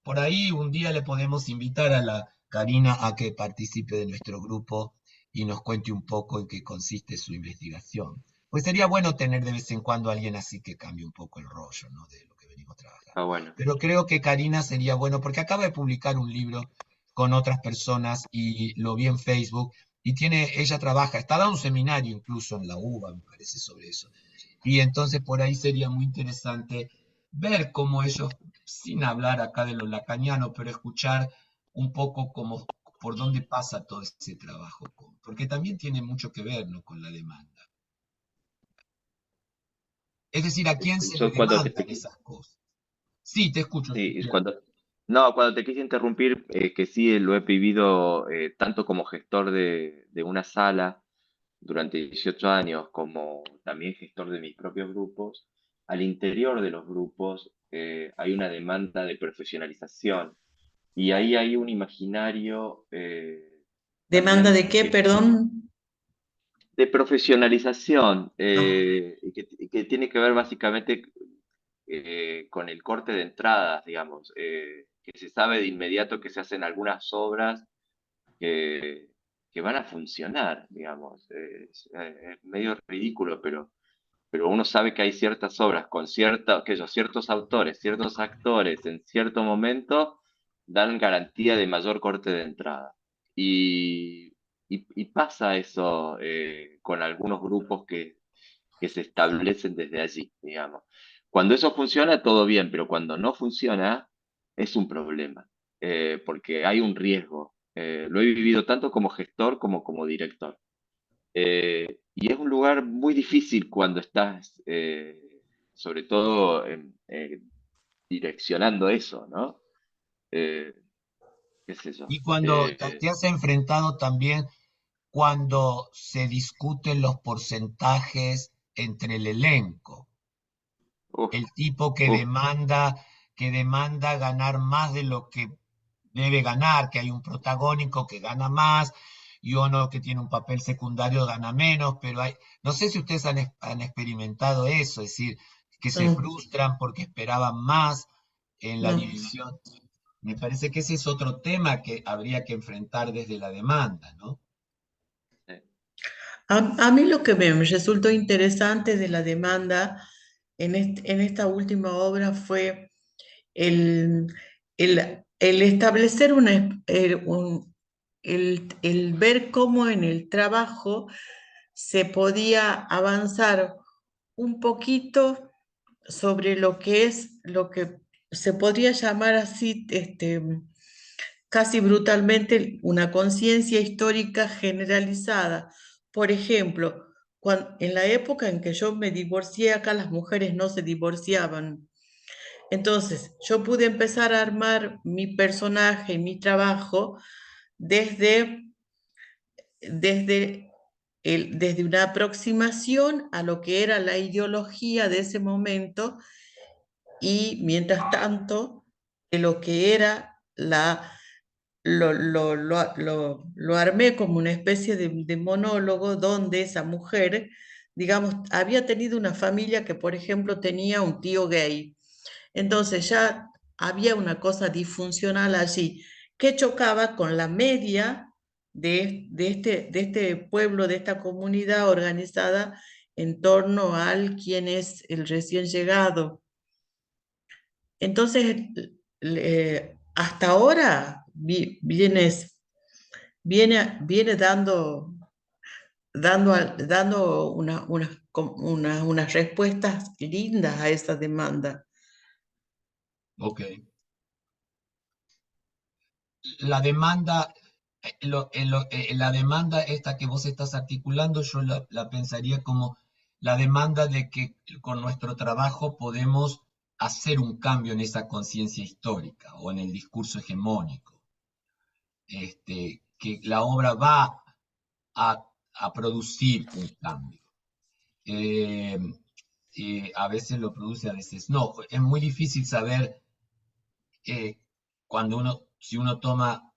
por ahí un día le podemos invitar a la Karina a que participe de nuestro grupo y nos cuente un poco en qué consiste su investigación. Pues sería bueno tener de vez en cuando a alguien así que cambie un poco el rollo, ¿no? De lo que venimos trabajando. ah, bueno. Pero creo que Karina sería bueno, porque acaba de publicar un libro con otras personas y lo vi en Facebook, y ella trabaja, está dando un seminario incluso en la UBA, me parece, sobre eso. Y entonces por ahí sería muy interesante ver cómo ellos, sin hablar acá de lo lacaniano, pero escuchar un poco por dónde pasa todo ese trabajo, porque también tiene mucho que ver, ¿no?, con la demanda. Es decir, ¿a quién se le Yo cuando demandan esas cosas? Sí, te escucho, sí, Cipriano. no, cuando te quise interrumpir, que sí lo he vivido tanto como gestor de una sala durante 18 años, como también gestor de mis propios grupos, al interior de los grupos hay una demanda de profesionalización y ahí hay un imaginario ¿Demanda también de qué, perdón? de profesionalización Ah, y que tiene que ver básicamente con el corte de entradas, digamos, que se sabe de inmediato que se hacen algunas obras que, que van a funcionar, digamos. Es medio ridículo, pero uno sabe que hay ciertas obras con ciertos autores, ciertos actores en cierto momento dan garantía de mayor corte de entrada. Y, y pasa eso con algunos grupos que se establecen desde allí, digamos. Cuando eso funciona, todo bien, pero cuando no funciona, es un problema, porque hay un riesgo. Lo he vivido tanto como gestor como como director. Y es un lugar muy difícil cuando estás, sobre todo, direccionando eso, ¿no? Eh, ¿Qué sé yo? Y cuando te has enfrentado también cuando se discuten los porcentajes entre el elenco, Uf, el tipo uf, que demanda ganar más de lo que debe ganar, que hay un protagónico que gana más y uno que tiene un papel secundario gana menos, pero hay, no sé si ustedes han experimentado eso, es decir, que se no, frustran porque esperaban más en la no. división. Me parece que ese es otro tema que habría que enfrentar desde la demanda, ¿no? eh, A mí lo que me resultó interesante de la demanda en esta última obra fue el, el establecer el ver cómo en el trabajo se podía avanzar un poquito sobre lo que es lo que se podría llamar así, casi brutalmente, una conciencia histórica generalizada. Por ejemplo, en la época en que yo me divorcié, acá las mujeres no se divorciaban. Entonces, yo pude empezar a armar mi personaje y mi trabajo desde, desde una aproximación a lo que era la ideología de ese momento y, mientras tanto, de lo que era lo armé como una especie de monólogo donde esa mujer, digamos, había tenido una familia que, por ejemplo, tenía un tío gay. Entonces ya había una cosa disfuncional allí que chocaba con la media de este pueblo, de esta comunidad organizada en torno al quien es el recién llegado. Entonces, hasta ahora viene dando unas respuestas lindas a esa demanda. Ok. La demanda, la demanda esta que vos estás articulando, yo la pensaría como la demanda de que con nuestro trabajo podemos hacer un cambio en esa conciencia histórica o en el discurso hegemónico. Que la obra va a producir un cambio. Eh, a veces lo produce, a veces no. Es muy difícil saber cuando si uno toma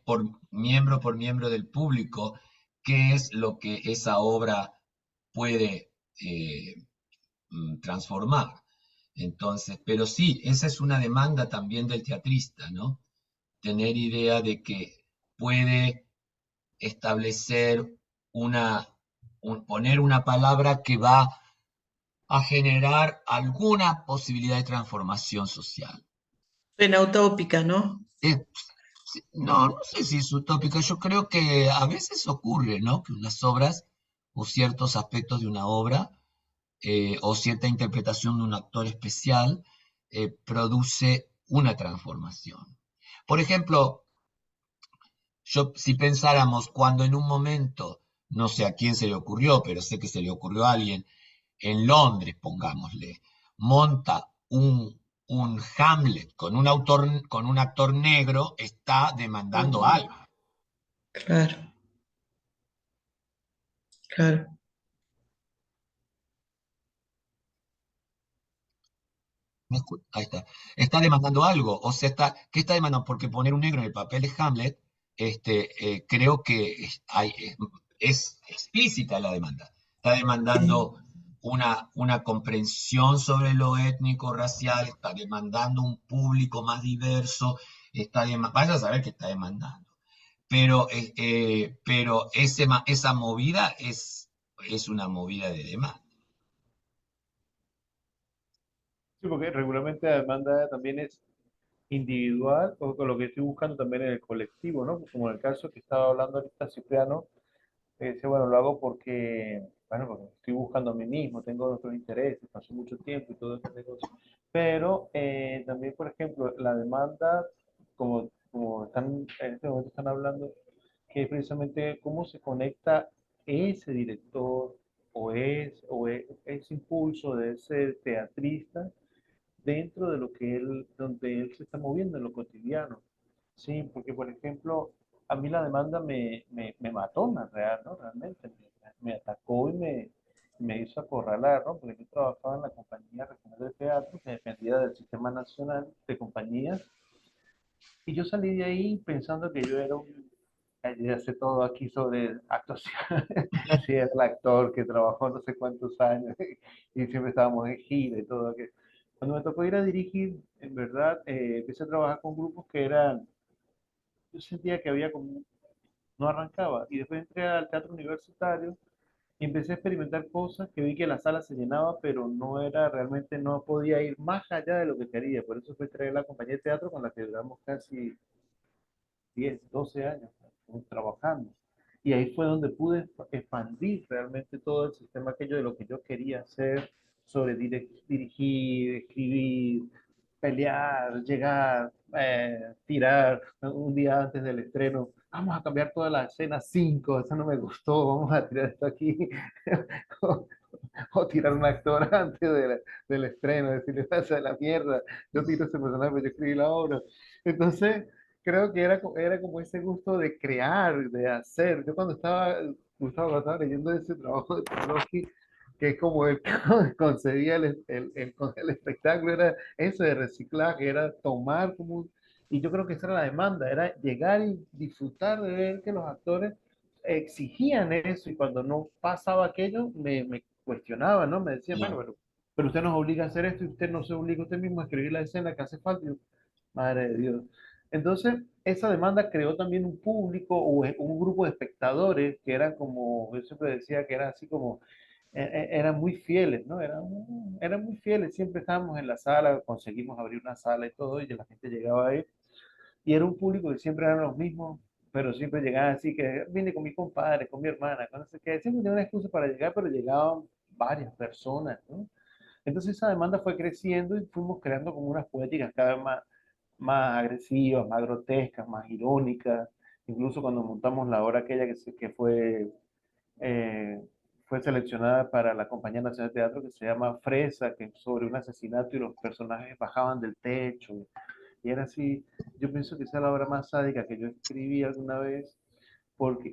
por miembro del público, qué es lo que esa obra puede transformar. Entonces, pero sí, esa es una demanda también del teatrista, ¿no? Tener idea de que puede establecer poner una palabra que va a generar alguna posibilidad de transformación social. Suena utópica, ¿no? Eh, no, no sé si es utópico, yo creo que a veces ocurre, ¿no? Que unas obras o ciertos aspectos de una obra o cierta interpretación de un actor especial produce una transformación. Por ejemplo, si pensáramos cuando en un momento, no sé a quién se le ocurrió, pero sé que se le ocurrió a alguien, en Londres, pongámosle, monta un Hamlet con un actor negro, está demandando algo. Claro, claro. Ahí está. Está demandando algo. O sea, ¿qué está demandando? Porque poner un negro en el papel de Hamlet, creo que es explícita la demanda. Está Sí, demandando una comprensión sobre lo étnico, racial, está demandando un público más diverso, vaya a saber qué está demandando. Pero esa movida es una movida de demanda. Sí, porque regularmente la demanda también es individual o con lo que estoy buscando también en el colectivo, ¿no? Como en el caso que estaba hablando ahorita Cipriano, dice, bueno, lo hago porque, bueno, porque estoy buscando a mí mismo, tengo otros intereses, pasó mucho tiempo y todo este negocio. Pero también, por ejemplo, la demanda, como están, en este momento están hablando, que es precisamente cómo se conecta ese director ese impulso de ese teatrista dentro de lo que donde él se está moviendo en lo cotidiano. Sí, porque por ejemplo, a mí la demanda me mató, ¿no? Realmente, me atacó y me hizo acorralar, ¿no? Porque yo trabajaba en la Compañía Regional de Teatro, que dependía del Sistema Nacional de Compañías, y yo salí de ahí pensando que yo era ya sé todo aquí sobre actuación. Sí, era el actor que trabajó no sé cuántos años y siempre estábamos en gira y todo aquello. Cuando me tocó ir a dirigir, en verdad, empecé a trabajar con grupos que eran, yo sentía que había como, no arrancaba. Y después entré al teatro universitario y empecé a experimentar cosas que vi que la sala se llenaba, pero no era realmente, no podía ir más allá de lo que quería. Por eso fue traer la compañía de teatro con la que duramos casi 10 12 años, ¿no? Trabajando. Y ahí fue donde pude expandir realmente todo el sistema aquello de lo que yo quería hacer sobre dirigir, escribir, pelear, llegar, tirar un día antes del estreno. Vamos a cambiar toda la escena 5, eso no me gustó, vamos a tirar esto aquí. O tirar un actor antes del estreno, decirle pasa la mierda, yo tiro ese personaje, pero yo escribí la obra. Entonces, creo que era como ese gusto de crear, de hacer. Yo cuando Gustavo, estaba leyendo ese trabajo de Pavlovsky, que es como él concebía el espectáculo, era eso de reciclaje, era tomar como y yo creo que esa era la demanda, era llegar y disfrutar de ver que los actores exigían eso y cuando no pasaba aquello me cuestionaba, ¿no? Me decían, bueno, pero usted nos obliga a hacer esto y usted no se obliga usted mismo a escribir la escena que hace falta. Y yo, madre de Dios. Entonces, esa demanda creó también un público o un grupo de espectadores que eran como, yo siempre decía que eran así como, eran muy fieles, ¿no? Eran muy fieles, siempre estábamos en la sala, conseguimos abrir una sala y todo, y la gente llegaba ahí, y era un público que siempre eran los mismos, pero siempre llegaban así, que vine con mi compadre, con mi hermana, con no sé qué, siempre tenía una excusa para llegar, pero llegaban varias personas, ¿no? Entonces esa demanda fue creciendo y fuimos creando como unas poéticas cada vez más agresivas, más grotescas, más irónicas. Incluso cuando montamos la obra aquella que eh, fue seleccionada para la Compañía Nacional de Teatro que se llama Fresa, que es sobre un asesinato y los personajes bajaban del techo. Y era así, yo pienso que esa es la obra más sádica que yo escribí alguna vez,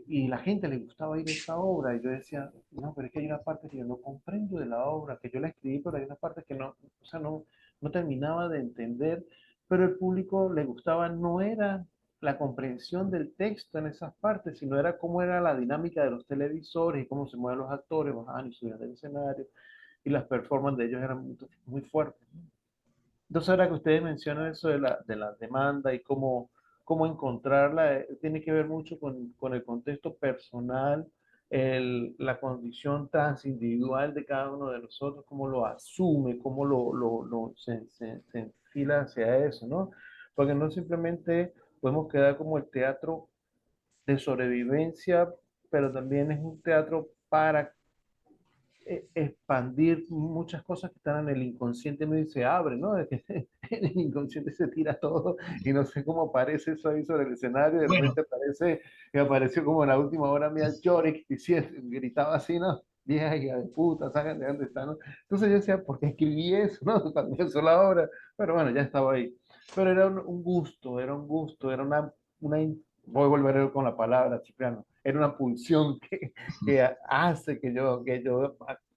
y la gente le gustaba ir a esa obra, y yo decía, no, pero es que hay una parte que yo no comprendo de la obra, que yo la escribí, pero hay una parte que no, o sea, no terminaba de entender, pero el público le gustaba, no era la comprensión del texto en esas partes, sino era cómo era la dinámica de los televisores y cómo se mueven los actores, bajaban y subían del escenario, y las performances de ellos eran muy fuertes. Entonces, ahora que ustedes mencionan eso de la demanda y cómo encontrarla, tiene que ver mucho con el contexto personal, la condición transindividual de cada uno de nosotros, cómo lo asume, cómo se enfila hacia eso, ¿no? Porque no simplemente podemos quedar como el teatro de sobrevivencia, pero también es un teatro para expandir muchas cosas que están en el inconsciente medio y se abren, ¿no? De que en el inconsciente se tira todo y no sé cómo aparece eso ahí sobre el escenario, de Bueno, repente aparece, y apareció como en la última hora mía Yorick diciendo, gritaba así, ¿no? Vieja hija de puta, ¿saben de dónde está, no? Entonces yo decía, ¿por qué escribí eso, no? Cuando empezó la obra, pero bueno, ya estaba ahí. Pero era un gusto, era un gusto, era voy a volver con la palabra, Cipriano, era una pulsión que hace que yo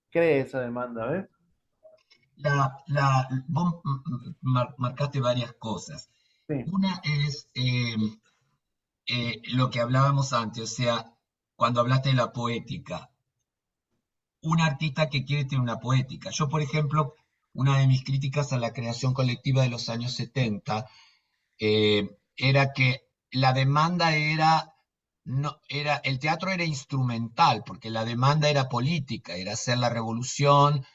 cree esa demanda, ¿ves? vos marcaste varias cosas. Sí, Una es lo que hablábamos antes, o sea, cuando hablaste de la poética. Un artista que quiere tener una poética. Yo, por ejemplo, una de mis críticas a la creación colectiva de los años 70 era que la demanda era, no, era, el teatro era instrumental, porque la demanda era política, era hacer la revolución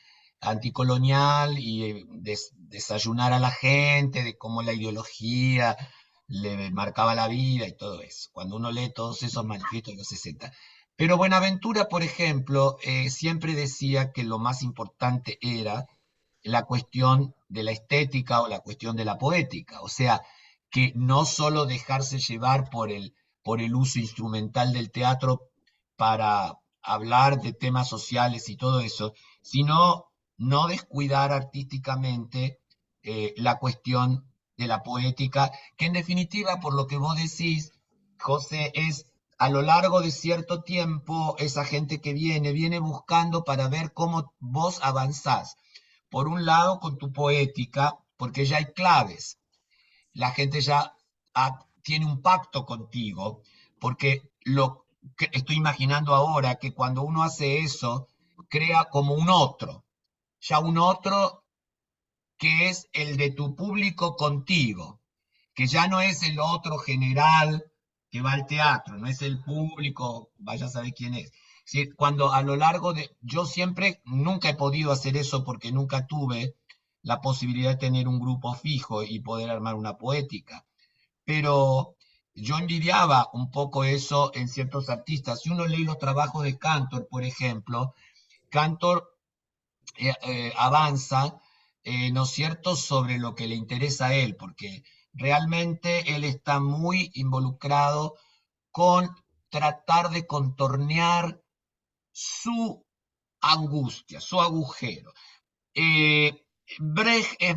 anticolonial y desayunar a la gente de cómo la ideología le marcaba la vida y todo eso, cuando uno lee todos esos manifiestos de los 60. Pero Buenaventura, por ejemplo, siempre decía que lo más importante era la cuestión de la estética o la cuestión de la poética, o sea, que no solo dejarse llevar por el uso instrumental del teatro para hablar de temas sociales y todo eso, sino no descuidar artísticamente la cuestión de la poética, que en definitiva, por lo que vos decís, José, es a lo largo de cierto tiempo, esa gente que viene buscando para ver cómo vos avanzás. Por un lado, con tu poética, porque ya hay claves. La gente ya tiene un pacto contigo, porque lo que estoy imaginando ahora, que cuando uno hace eso, crea como un otro, ya un otro que es el de tu público contigo, que ya no es el otro general que va al teatro, no es el público, vaya a saber quién es. Sí, cuando a lo largo de, yo siempre, nunca he podido hacer eso porque nunca tuve la posibilidad de tener un grupo fijo y poder armar una poética, pero yo envidiaba un poco eso en ciertos artistas. Si uno lee los trabajos de Cantor, por ejemplo, Cantor avanza, ¿no es cierto?, sobre lo que le interesa a él, porque realmente él está muy involucrado con tratar de contornear su angustia, su agujero. Brecht es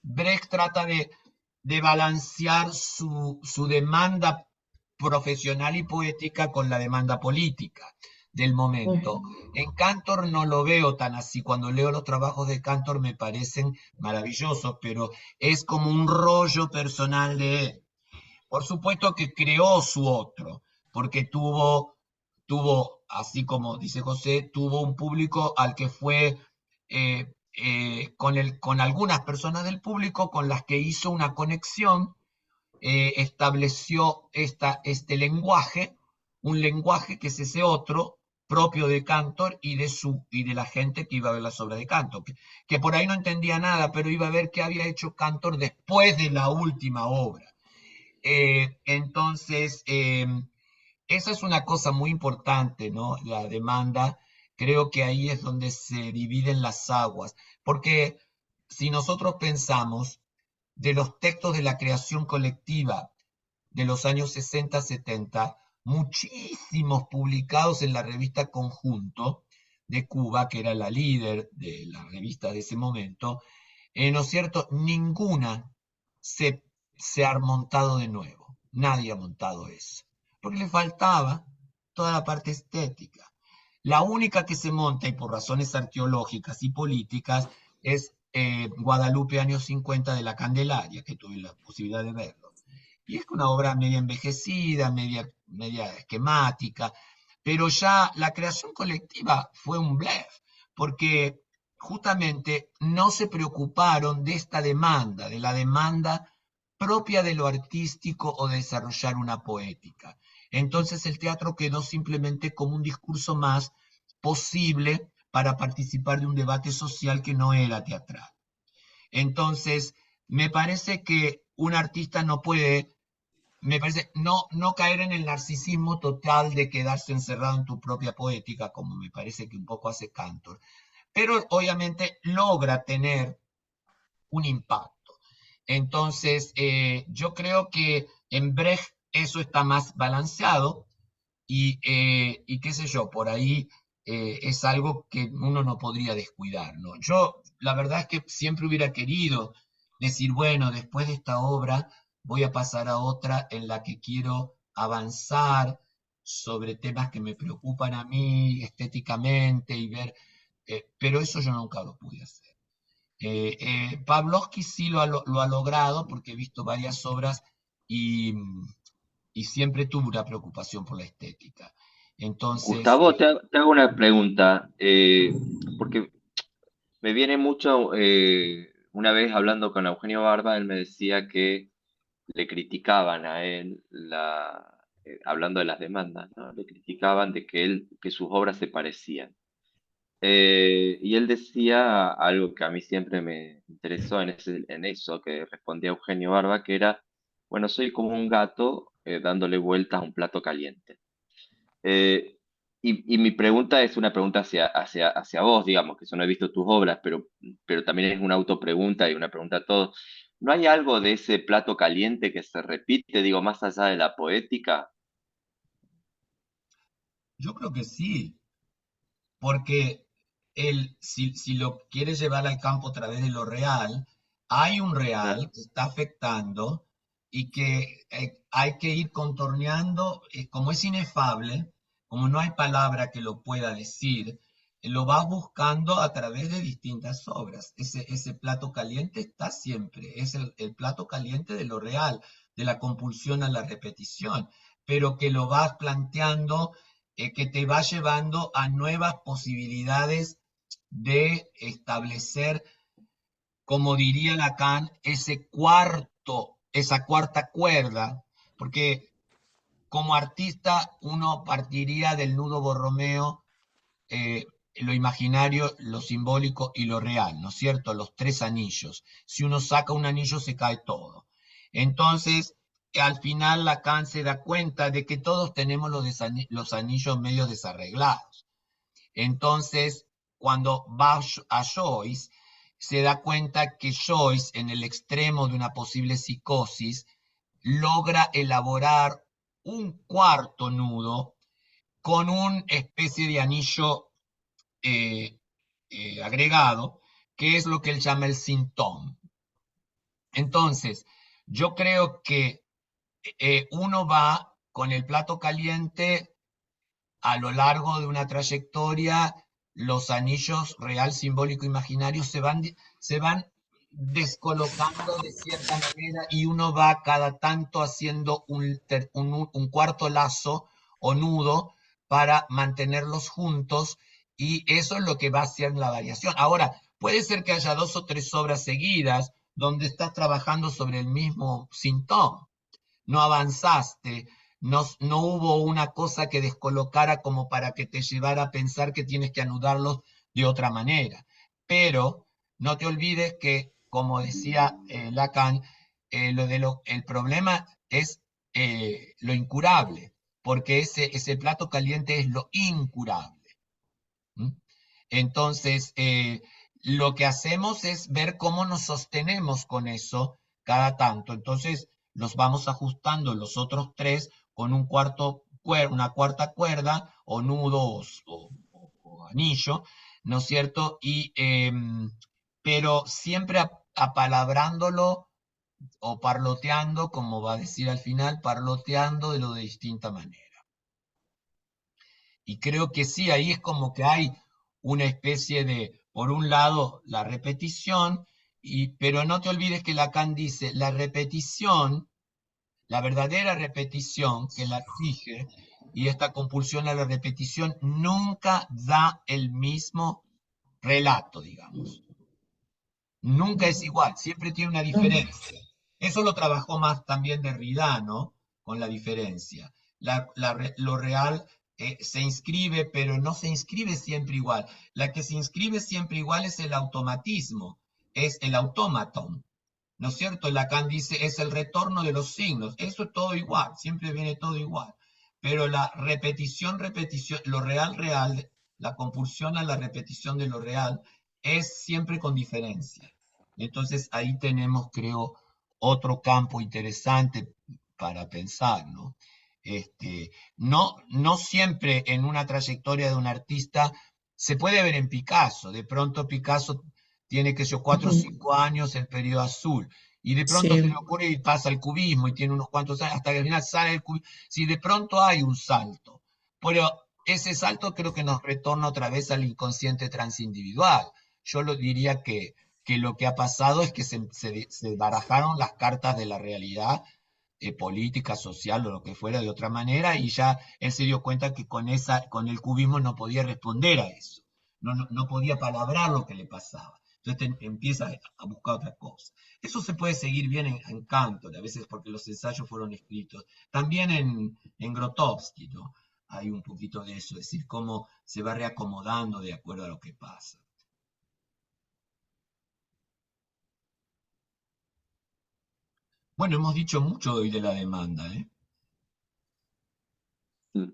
Brecht trata de balancear su demanda profesional y poética con la demanda política del momento. En Cantor no lo veo tan así. Cuando leo los trabajos de Cantor me parecen maravillosos, pero es como un rollo personal de él. Por supuesto que creó su otro, porque así como dice José, tuvo un público al que fue con algunas personas del público con las que hizo una conexión, estableció este lenguaje, un lenguaje que es ese otro propio de Cantor y de la gente que iba a ver las obras de Cantor, que por ahí no entendía nada, pero iba a ver qué había hecho Cantor después de la última obra. Entonces, esa es una cosa muy importante, ¿no? La demanda, creo que ahí es donde se dividen las aguas, porque si nosotros pensamos de los textos de la creación colectiva de los años 60-70, muchísimos publicados en la revista Conjunto de Cuba, que era la líder de la revista de ese momento, ¿no es cierto? Ninguna se, se ha montado de nuevo. Nadie ha montado eso. Porque le faltaba toda la parte estética. La única que se monta, y por razones arqueológicas y políticas, es Guadalupe años 50 de la Candelaria, que tuve la posibilidad de verlo. Y es una obra media envejecida, media esquemática, pero ya la creación colectiva fue un blef, porque justamente no se preocuparon de esta demanda, de la demanda propia de lo artístico o de desarrollar una poética. Entonces el teatro quedó simplemente como un discurso más posible para participar de un debate social que no era teatral. Entonces, me parece que un artista no puede me parece no caer en el narcisismo total de quedarse encerrado en tu propia poética, como me parece que un poco hace Cantor, pero obviamente logra tener un impacto. Entonces, yo creo que en Brecht eso está más balanceado y qué sé yo, por ahí es algo que uno no podría descuidar, ¿no? Yo, la verdad es que siempre hubiera querido decir, bueno, después de esta obra voy a pasar a otra en la que quiero avanzar sobre temas que me preocupan a mí estéticamente y ver, pero eso yo nunca lo pude hacer. Pavlovsky sí lo ha logrado porque he visto varias obras y, y siempre tuvo una preocupación por la estética. Entonces, Gustavo, te hago una pregunta, porque me viene mucho, una vez hablando con Eugenio Barba, él me decía que le criticaban a él, hablando de las demandas, ¿no? Le criticaban de que sus obras se parecían. Y él decía algo que a mí siempre me interesó en eso, que respondía Eugenio Barba, que era, bueno, soy como un gato dándole vueltas a un plato caliente. Eh, y mi pregunta es una pregunta hacia vos, digamos, que yo no he visto tus obras, pero también es una autopregunta y una pregunta a todos. ¿No hay algo de ese plato caliente que se repite, digo, más allá de la poética? yo creo que sí, porque si lo quieres llevar al campo a través de lo real, hay un Claro. real que está afectando y que hay que ir contorneando, como es inefable, como no hay palabra que lo pueda decir, lo vas buscando a través de distintas obras. Ese plato caliente está siempre, es el plato caliente de lo real, de la compulsión a la repetición, pero que lo vas planteando, que te va llevando a nuevas posibilidades de establecer, como diría Lacan, esa cuarta cuerda, porque como artista uno partiría del nudo borromeo, eh, lo imaginario, lo simbólico y lo real, ¿no es cierto? Los tres anillos. Si uno saca un anillo se cae todo. Entonces, al final Lacan se da cuenta de que todos tenemos los anillos medio desarreglados. Entonces, cuando va a Joyce, se da cuenta que Joyce, en el extremo de una posible psicosis, logra elaborar un cuarto nudo con una especie de anillo agregado, que es lo que él llama el sintón. Entonces, yo creo que uno va con el plato caliente a lo largo de una trayectoria, los anillos real, simbólico, imaginario se van descolocando de cierta manera y uno va cada tanto haciendo un cuarto lazo o nudo para mantenerlos juntos y eso es lo que va a hacer la variación. Ahora, puede ser que haya 2 o 3 obras seguidas donde estás trabajando sobre el mismo síntoma, no avanzaste, no hubo una cosa que descolocara como para que te llevara a pensar que tienes que anudarlos de otra manera. Pero no te olvides que, como decía Lacan, el problema es lo incurable, porque ese plato caliente es lo incurable. ¿Mm? Entonces, lo que hacemos es ver cómo nos sostenemos con eso cada tanto. Entonces, los vamos ajustando los otros 3 con una cuarta cuerda o nudo o anillo, ¿no es cierto? Pero siempre apalabrándolo o parloteando, como va a decir al final, parloteando de distinta manera. Y creo que sí, ahí es como que hay una especie de, por un lado, la repetición, pero no te olvides que Lacan dice, la repetición, la verdadera repetición que la exige, y esta compulsión a la repetición nunca da el mismo relato, digamos. Nunca es igual, siempre tiene una diferencia. Eso lo trabajó más también Derrida, ¿no? Con la diferencia. Lo real se inscribe, pero no se inscribe siempre igual. La que se inscribe siempre igual es el automatismo, es el automaton, ¿no es cierto? Lacan dice, es el retorno de los signos. Eso es todo igual, siempre viene todo igual. Pero la repetición, lo real, real, la compulsión a la repetición de lo real, es siempre con diferencia. Entonces ahí tenemos, creo, otro campo interesante para pensar, ¿no? No siempre en una trayectoria de un artista se puede ver en Picasso. De pronto Picasso tiene, que yo, 4 o 5 años el periodo azul, y de pronto se le Sí, ocurre y pasa el cubismo y tiene unos cuantos años, hasta que al final sale el cubismo. Si de pronto hay un salto, pero ese salto creo que nos retorna otra vez al inconsciente transindividual. Yo lo diría que lo que ha pasado es que se barajaron las cartas de la realidad política, social o lo que fuera de otra manera, y ya él se dio cuenta que con el cubismo no podía responder a eso, no podía palabrar lo que le pasaba. Entonces empieza a buscar otra cosa. Eso se puede seguir bien en Cantor, a veces porque los ensayos fueron escritos. También en Grotowski, ¿no? Hay un poquito de eso, es decir, cómo se va reacomodando de acuerdo a lo que pasa. Bueno, hemos dicho mucho hoy de la demanda, ¿eh? Mm.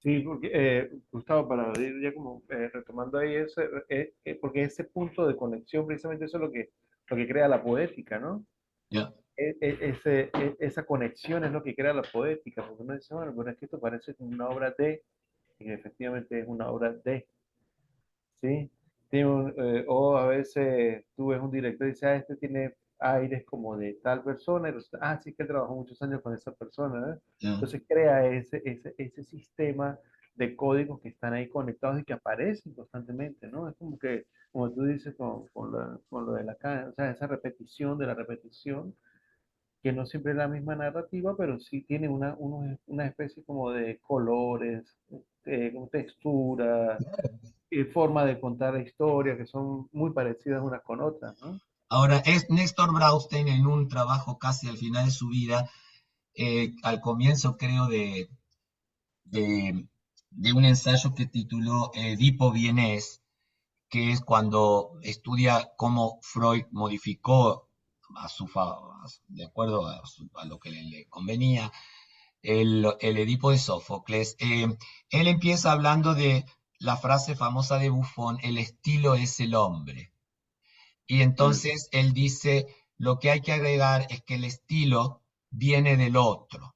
Sí, porque, Gustavo, para ir ya como retomando ahí ese, porque ese punto de conexión, precisamente eso es lo que crea la poética, ¿no? Ya. Esa conexión es lo que crea la poética, porque uno dice, bueno, pero es que esto parece como una obra de, y efectivamente es una obra de, ¿sí? O a veces tú ves un director y dices, ah, este tiene aires como de tal persona, y resulta, ah, sí que él trabajó muchos años con esa persona, ¿eh? Ya. Entonces crea ese sistema de códigos que están ahí conectados y que aparecen constantemente, ¿no? Es como que, como tú dices con lo de la o sea, esa repetición de la repetición, que no siempre es la misma narrativa, pero sí tiene una especie como de colores, como textura, forma de contar la historia que son muy parecidas unas con otras, ¿no? Ahora, es Néstor Braustein en un trabajo casi al final de su vida, al comienzo creo de, de un ensayo que tituló Edipo vienés, que es cuando estudia cómo Freud modificó de acuerdo a lo que le convenía el Edipo de Sófocles. Él empieza hablando de la frase famosa de Buffon, el estilo es el hombre. Y Mm. entonces él dice, lo que hay que agregar es que el estilo viene del otro.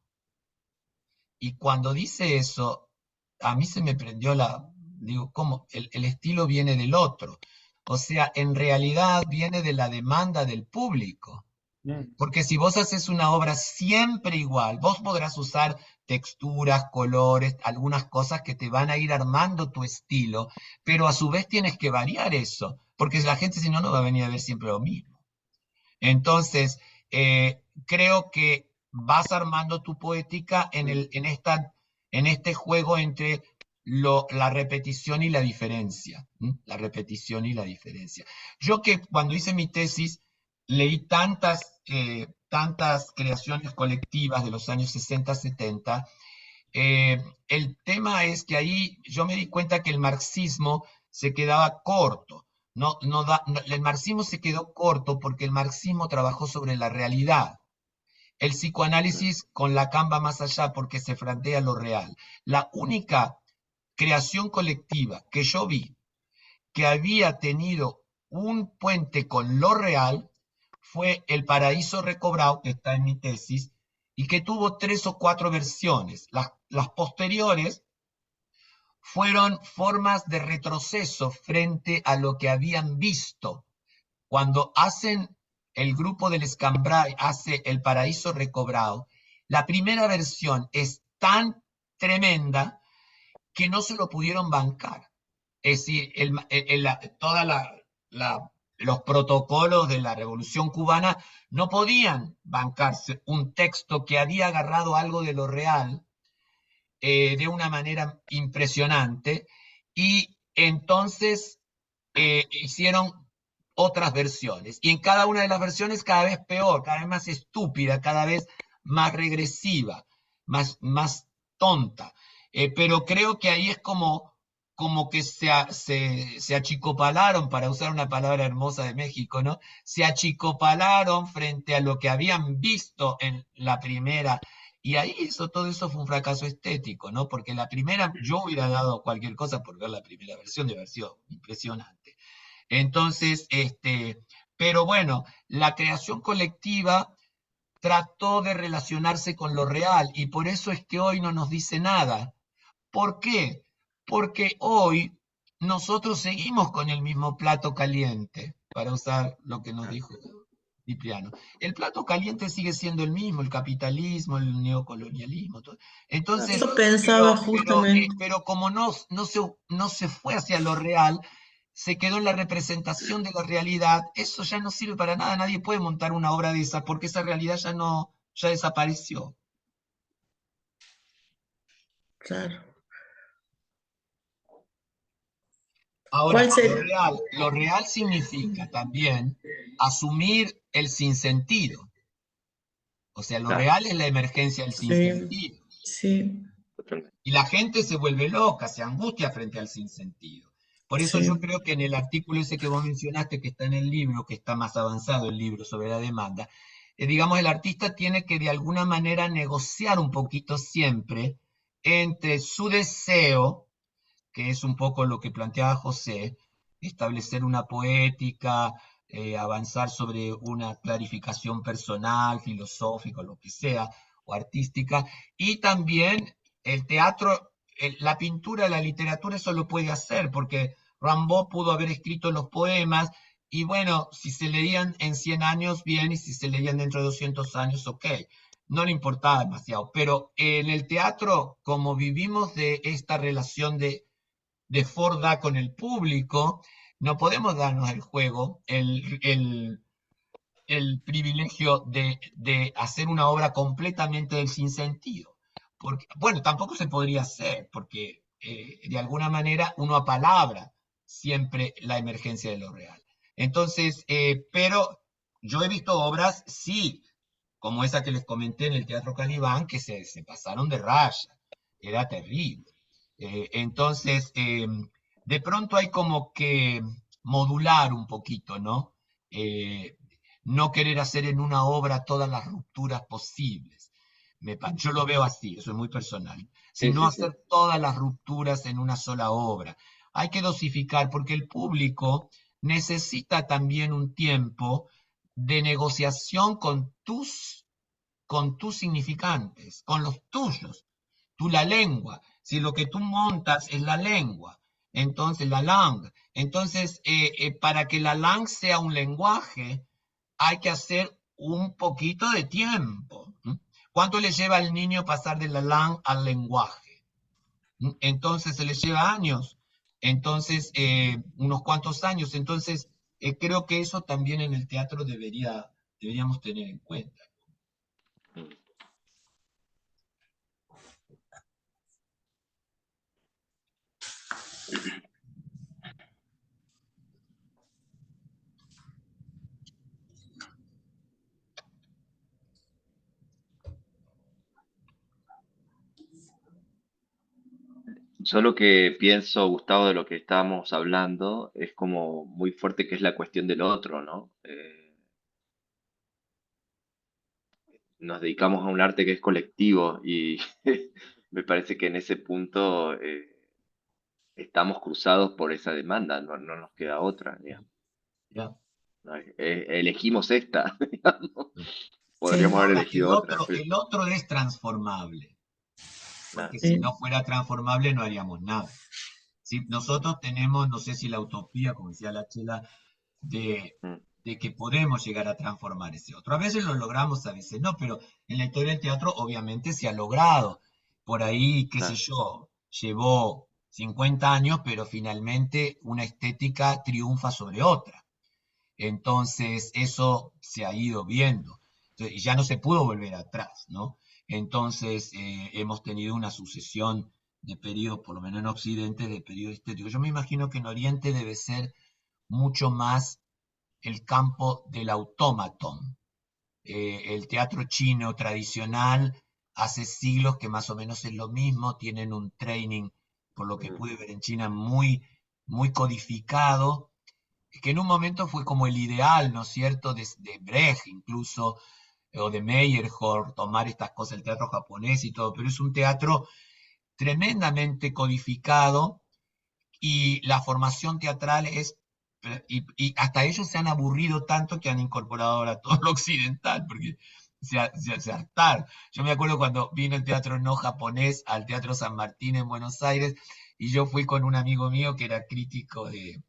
Y cuando dice eso, a mí se me prendió digo, ¿cómo? El estilo viene del otro. O sea, en realidad viene de la demanda del público. Mm, Porque si vos haces una obra siempre igual, vos podrás usar texturas, colores, algunas cosas que te van a ir armando tu estilo, pero a su vez tienes que variar eso, porque la gente si no, no va a venir a ver siempre lo mismo. Entonces, creo que vas armando tu poética mm, en este juego entre la repetición y la diferencia. ¿M? La repetición y la diferencia. Yo que cuando hice mi tesis leí tantas creaciones colectivas de los años 60, 70, el tema es que ahí yo me di cuenta que el marxismo se quedaba corto. El marxismo se quedó corto porque el marxismo trabajó sobre la realidad. El psicoanálisis con Lacan va más allá porque se plantea lo real. La única creación colectiva que yo vi que había tenido un puente con lo real fue El Paraíso Recobrado, que está en mi tesis, y que tuvo 3 o 4 versiones. Las posteriores fueron formas de retroceso frente a lo que habían visto. Cuando hacen el grupo del Escambray, hace El Paraíso Recobrado, la primera versión es tan tremenda que no se lo pudieron bancar. Es decir, los protocolos de la Revolución Cubana no podían bancarse un texto que había agarrado algo de lo real de una manera impresionante, y entonces hicieron otras versiones. Y en cada una de las versiones cada vez peor, cada vez más estúpida, cada vez más regresiva, más tonta. Pero creo que ahí es como como que se achicopalaron, para usar una palabra hermosa de México, ¿no? Se achicopalaron frente a lo que habían visto en la primera, y ahí todo eso fue un fracaso estético, ¿no? Porque la primera, yo hubiera dado cualquier cosa por ver la primera versión, de haber sido impresionante. Entonces, pero bueno, la creación colectiva trató de relacionarse con lo real, y por eso es que hoy no nos dice nada. ¿Por qué? Porque hoy nosotros seguimos con el mismo plato caliente, para usar lo que nos dijo Cipriano. El plato caliente sigue siendo el mismo, el capitalismo, el neocolonialismo. Todo. Entonces, Eso pensaba pero, justamente. pero como no se fue hacia lo real, se quedó en la representación de la realidad, eso ya no sirve para nada. Nadie puede montar una obra de esa, porque esa realidad ya desapareció. Claro. Ahora, ¿Cuál sería? lo real significa también asumir el sinsentido. O sea, lo Claro, real es la emergencia del Sí, sinsentido. sí, totalmente. Y la gente se vuelve loca, se angustia frente al sinsentido. Por eso yo sí. creo que en el artículo ese que vos mencionaste, que está en el libro, que está más avanzado el libro sobre la demanda, digamos, el artista tiene que de alguna manera negociar un poquito siempre entre su deseo, que es un poco lo que planteaba José, establecer una poética, avanzar sobre una clarificación personal, filosófica, lo que sea, o artística, y también el teatro, la pintura, la literatura, eso lo puede hacer, porque Rimbaud pudo haber escrito los poemas, y bueno, si se leían en 100 años, bien, y si se leían dentro de 200 años, ok. No le importaba demasiado, pero en el teatro, como vivimos de esta relación de Forda con el público, no podemos darnos el juego, el privilegio de hacer una obra completamente del sinsentido. Porque, bueno, tampoco se podría hacer, porque de alguna manera uno apalabra siempre la emergencia de lo real. Entonces, pero yo he visto obras, sí, como esa que les comenté en el Teatro Calibán, que se pasaron de raya, era terrible. Entonces, de pronto hay como que modular un poquito, ¿no? No querer hacer en una obra todas las rupturas posibles. Yo lo veo así, eso es muy personal. Sí, Sino sí, sí. hacer todas las rupturas en una sola obra. Hay que dosificar porque el público necesita también un tiempo de negociación con tus significantes, con los tuyos. Tú la lengua, si lo que tú montas es la lengua, entonces la langue. Entonces, para que la langue sea un lenguaje, hay que hacer un poquito de tiempo. ¿Cuánto le lleva al niño pasar de la langue al lenguaje? Entonces se le lleva años, entonces unos cuantos años. Entonces, creo que eso también en el teatro deberíamos tener en cuenta. Yo lo que pienso, Gustavo, de lo que estábamos hablando, es como muy fuerte que es la cuestión del otro, ¿no? Nos dedicamos a un arte que es colectivo y me parece que en ese punto estamos cruzados por esa demanda, no, no nos queda otra, digamos. ¿Ya? ¿No? Elegimos esta, digamos. Sí, Podríamos haber Ahora, elegido otra, pero el otro es transformable, nada. porque si sí, no fuera transformable no haríamos nada. Si nosotros tenemos, no sé si la utopía, como decía la Chela, de, Mm, de que podemos llegar a transformar ese otro. A veces lo logramos, a veces no, pero en la historia del teatro obviamente se ha logrado. Por ahí, qué sé nada. yo, llevó 50 años, pero finalmente una estética triunfa sobre otra. Entonces, eso se ha ido viendo. Entonces, y ya no se pudo volver atrás, ¿no? Entonces, hemos tenido una sucesión de periodos, por lo menos en Occidente, de periodos estéticos. Yo me imagino que en Oriente debe ser mucho más el campo del autómaton. El teatro chino tradicional hace siglos que más o menos es lo mismo, tienen un training por lo que pude ver en China, muy, muy codificado, que en un momento fue como el ideal, ¿no es cierto?, de Brecht incluso, o de Meyerhold, tomar estas cosas, el teatro japonés y todo, pero es un teatro tremendamente codificado y la formación teatral es, y hasta ellos se han aburrido tanto que han incorporado ahora todo lo occidental, porque se hartaron. Yo me acuerdo cuando vino el teatro no japonés al Teatro San Martín en Buenos Aires, y yo fui con un amigo mío que era crítico de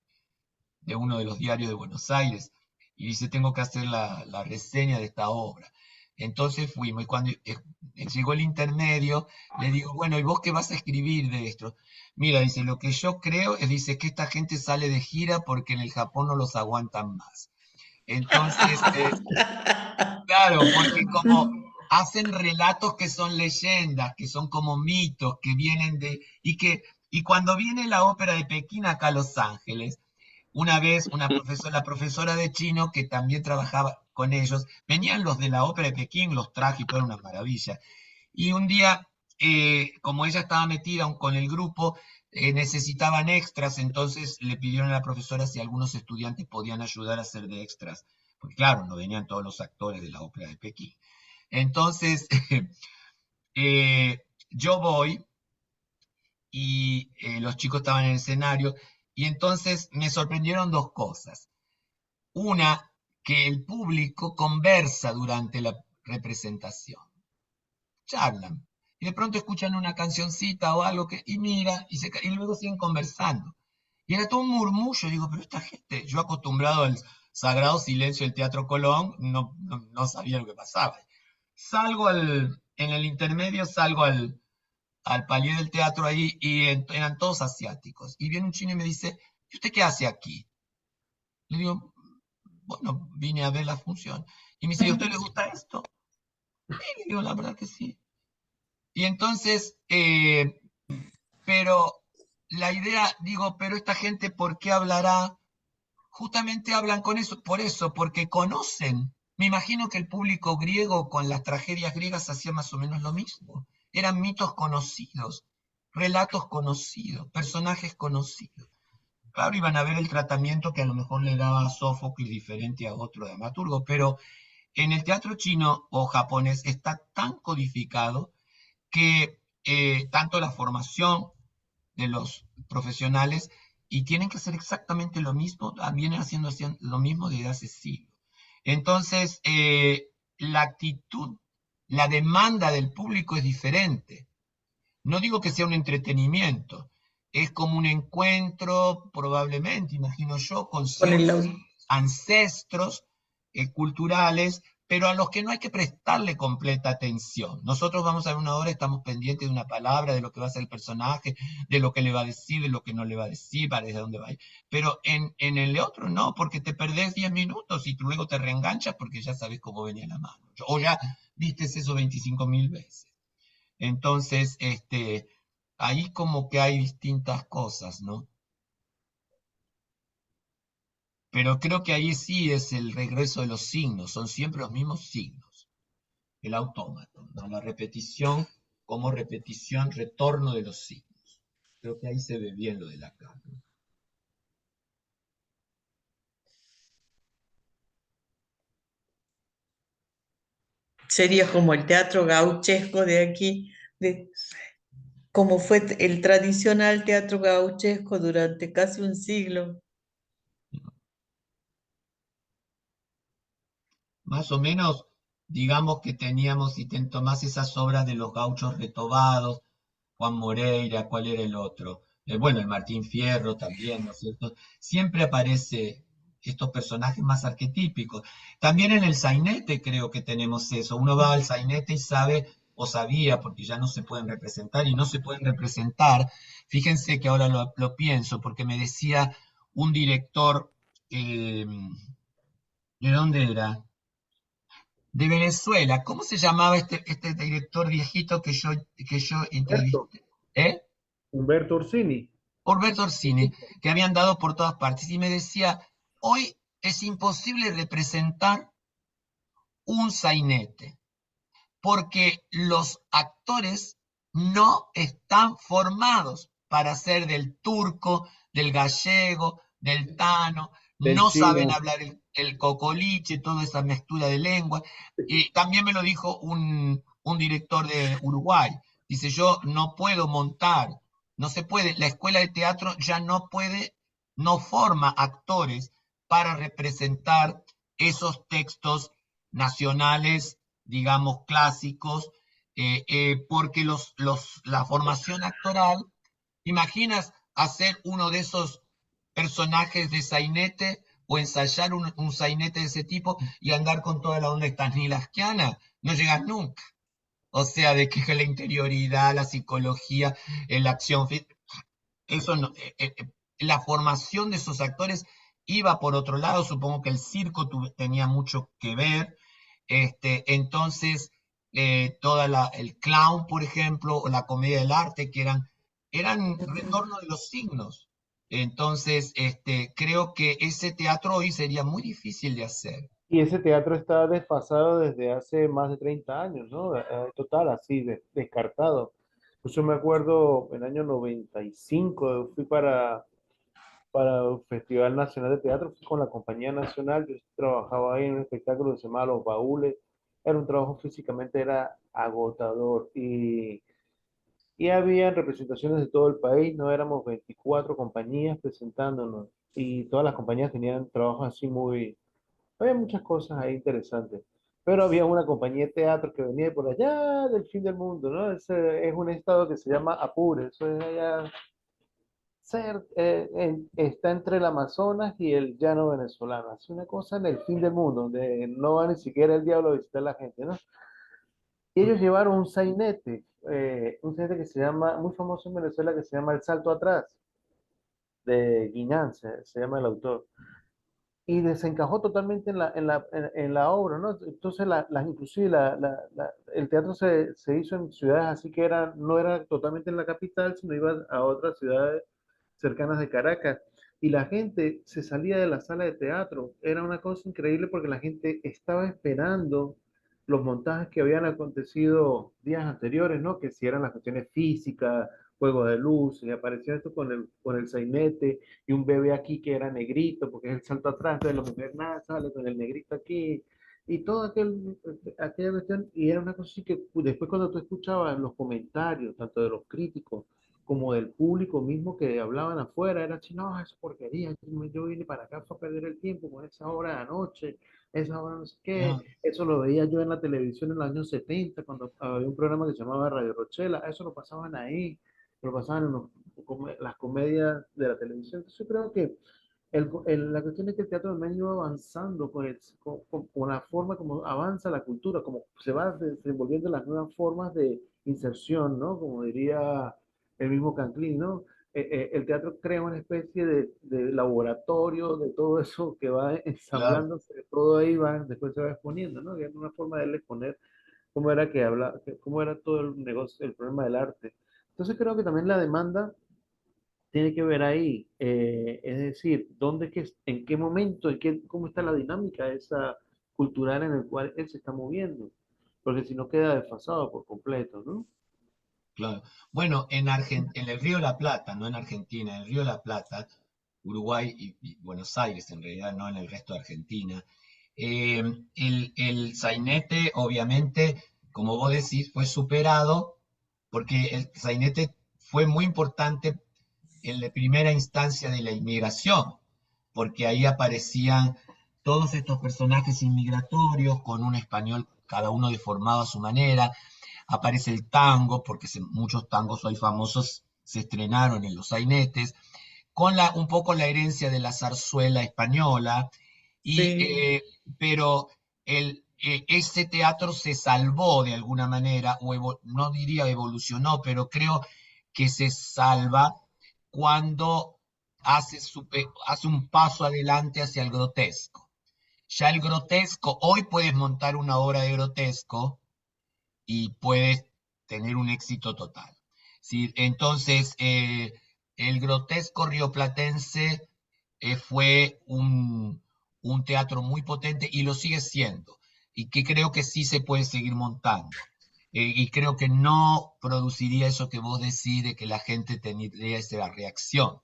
uno de los diarios de Buenos Aires, y dice, tengo que hacer la reseña de esta obra. Entonces fuimos, y cuando llegó el intermedio, le digo, bueno, ¿y vos qué vas a escribir de esto? Mira, dice, lo que yo creo es, dice, que esta gente sale de gira porque en el Japón no los aguantan más. Entonces, claro, porque como hacen relatos que son leyendas, que son como mitos, que vienen y cuando viene la ópera de Pekín acá a Los Ángeles, una vez la profesora de chino que también trabajaba con ellos, venían los de la ópera de Pekín, los traje y todo era una maravilla. Y un día, como ella estaba metida con el grupo, necesitaban extras, entonces le pidieron a la profesora si algunos estudiantes podían ayudar a hacer de extras, porque claro, no venían todos los actores de la ópera de Pekín. Entonces, yo voy y los chicos estaban en el escenario, y entonces me sorprendieron dos cosas. Una, que el público conversa durante la representación, charlan, y de pronto escuchan una cancioncita o algo y mira, y luego siguen conversando. Y era todo un murmullo, digo, pero esta gente, yo acostumbrado al sagrado silencio del Teatro Colón, no sabía lo que pasaba. En el intermedio salgo al palier del teatro ahí y eran todos asiáticos. Y viene un chino y me dice, ¿y usted qué hace aquí? Le digo, bueno, vine a ver la función. Y me dice, ¿y a usted le gusta esto? Y le digo, la verdad que sí. Y entonces, pero la idea, digo, pero esta gente, ¿por qué hablará? Justamente hablan por eso, porque conocen. Me imagino que el público griego con las tragedias griegas hacía más o menos lo mismo. Eran mitos conocidos, relatos conocidos, personajes conocidos. Claro, iban a ver el tratamiento que a lo mejor le daba a Sófocles diferente a otro dramaturgo, pero en el teatro chino o japonés está tan codificado que tanto la formación de los profesionales y tienen que hacer exactamente lo mismo, vienen haciendo lo mismo desde hace siglos. Entonces, la actitud, la demanda del público es diferente. No digo que sea un entretenimiento, es como un encuentro, probablemente, imagino yo, con ciertos ancestros culturales, pero a los que no hay que prestarle completa atención. Nosotros vamos a ver una obra, estamos pendientes de una palabra, de lo que va a ser el personaje, de lo que le va a decir, de lo que no le va a decir, para desde dónde va a ir. Pero en el otro no, porque te perdés 10 minutos y luego te reenganchas porque ya sabes cómo venía la mano. O ya viste eso 25.000 veces. Entonces, ahí como que hay distintas cosas, ¿no? Pero creo que ahí sí es el regreso de los signos, son siempre los mismos signos, el autómato, ¿no? La repetición como repetición, retorno de los signos. Creo que ahí se ve bien lo de la carne. Sería como el teatro gauchesco de aquí, como fue el tradicional teatro gauchesco durante casi un siglo. Más o menos, digamos que teníamos, si te tomás esas obras de los gauchos retobados, Juan Moreira, ¿cuál era el otro? Bueno, el Martín Fierro también, ¿no es cierto? Siempre aparece estos personajes más arquetípicos. También en el sainete creo que tenemos eso. Uno va al sainete y sabe, o sabía, porque ya no se pueden representar y no se pueden representar. Fíjense que ahora lo pienso, porque me decía un director, ¿de dónde era? De Venezuela. ¿Cómo se llamaba este director viejito que yo entrevisté? ¿Eh? Humberto Orsini. Humberto Orsini, que habían dado por todas partes. Y me decía, hoy es imposible representar un sainete, porque los actores no están formados para hacer del turco, del gallego, del tano, del no saben chino. hablar el cocoliche, toda esa mezcla de lengua. Y también me lo dijo un director de Uruguay. Dice, yo no puedo montar, no se puede, la escuela de teatro ya no puede, no forma actores para representar esos textos nacionales, digamos, clásicos, porque la formación actoral, ¿imaginas hacer uno de esos personajes de sainete o ensayar un sainete de ese tipo y andar con toda la onda stanislavskiana? No llegas nunca. O sea, de que la interioridad, la psicología, la acción, eso no, la formación de esos actores iba por otro lado, supongo que el circo tenía mucho que ver, entonces toda el clown, por ejemplo, o la comedia del arte, que eran retorno de los signos. Entonces, creo que ese teatro hoy sería muy difícil de hacer. Y ese teatro está desfasado desde hace más de 30 años, ¿no? Total, así, descartado. Yo me acuerdo, en el año 95 fui para el Festival Nacional de Teatro, fui con la Compañía Nacional, yo trabajaba ahí en un espectáculo que se llamaba Los Baúles, era un trabajo físicamente, era agotador, y había representaciones de todo el país, no éramos 24 compañías presentándonos, y todas las compañías tenían trabajos así muy, había muchas cosas ahí interesantes. Pero había una compañía de teatro que venía de por allá del fin del mundo, ¿no? Ese es un estado que se llama Apure, eso es allá, está entre el Amazonas y el llano venezolano. Es una cosa en el fin del mundo, donde no va ni siquiera el diablo a visitar a la gente, ¿no? Y ellos llevaron un sainete que se llama, muy famoso en Venezuela, que se llama El Salto Atrás, de Guiñán, se llama el autor. Y desencajó totalmente en la obra, ¿no? Entonces, inclusive el teatro se hizo en ciudades así que no era totalmente en la capital, sino iba a otras ciudades cercanas de Caracas. Y la gente se salía de la sala de teatro. Era una cosa increíble porque la gente estaba esperando los montajes que habían acontecido días anteriores, ¿no? Que si eran las cuestiones físicas, juegos de luz, y apareció esto con el sainete y un bebé aquí que era negrito, porque es el salto atrás, de la mujer nada sale con el negrito aquí, y todo aquella cuestión, y era una cosa así que después cuando tú escuchabas los comentarios, tanto de los críticos como del público mismo que hablaban afuera, era así, no, es porquería, yo vine para acá para perder el tiempo con esa hora de anoche, esa hora no sé qué, Ah, eso lo veía yo en la televisión en los años 70, cuando había un programa que se llamaba Radio Rochela, eso lo pasaban ahí, lo pasaban en las comedias de la televisión. Entonces yo creo que la cuestión es que el teatro también iba avanzando con la forma como avanza la cultura, como se va desenvolviendo las nuevas formas de inserción, ¿no? Como diría el mismo Canclín, ¿no? El teatro crea una especie de laboratorio de todo eso que va claro. ensamblándose, todo ahí va, después se va exponiendo, ¿no? Que es una forma de él exponer cómo era todo el negocio, el problema del arte. Entonces creo que también la demanda tiene que ver ahí, es decir, en qué momento, cómo está la dinámica esa cultural en el cual él se está moviendo, porque si no queda desfasado por completo, ¿no? Claro. Bueno, en el Río de la Plata, no en Argentina, en el Río de la Plata, Uruguay y Buenos Aires, en realidad, no en el resto de Argentina, eh, el sainete, obviamente, como vos decís, fue superado porque el sainete fue muy importante en la primera instancia de la inmigración, porque ahí aparecían todos estos personajes inmigratorios con un español, cada uno deformado a su manera. Aparece el tango, porque muchos tangos hoy famosos se estrenaron en los sainetes, con un poco la herencia de la zarzuela española, Sí, pero ese teatro se salvó de alguna manera, no diría evolucionó, pero creo que se salva cuando hace un paso adelante hacia el grotesco. Ya el grotesco, hoy puedes montar una obra de grotesco y puedes tener un éxito total. ¿Sí? Entonces, el grotesco rioplatense fue un teatro muy potente y lo sigue siendo, y que creo que sí se puede seguir montando. y creo que no produciría eso que vos decís de que la gente tendría esa reacción.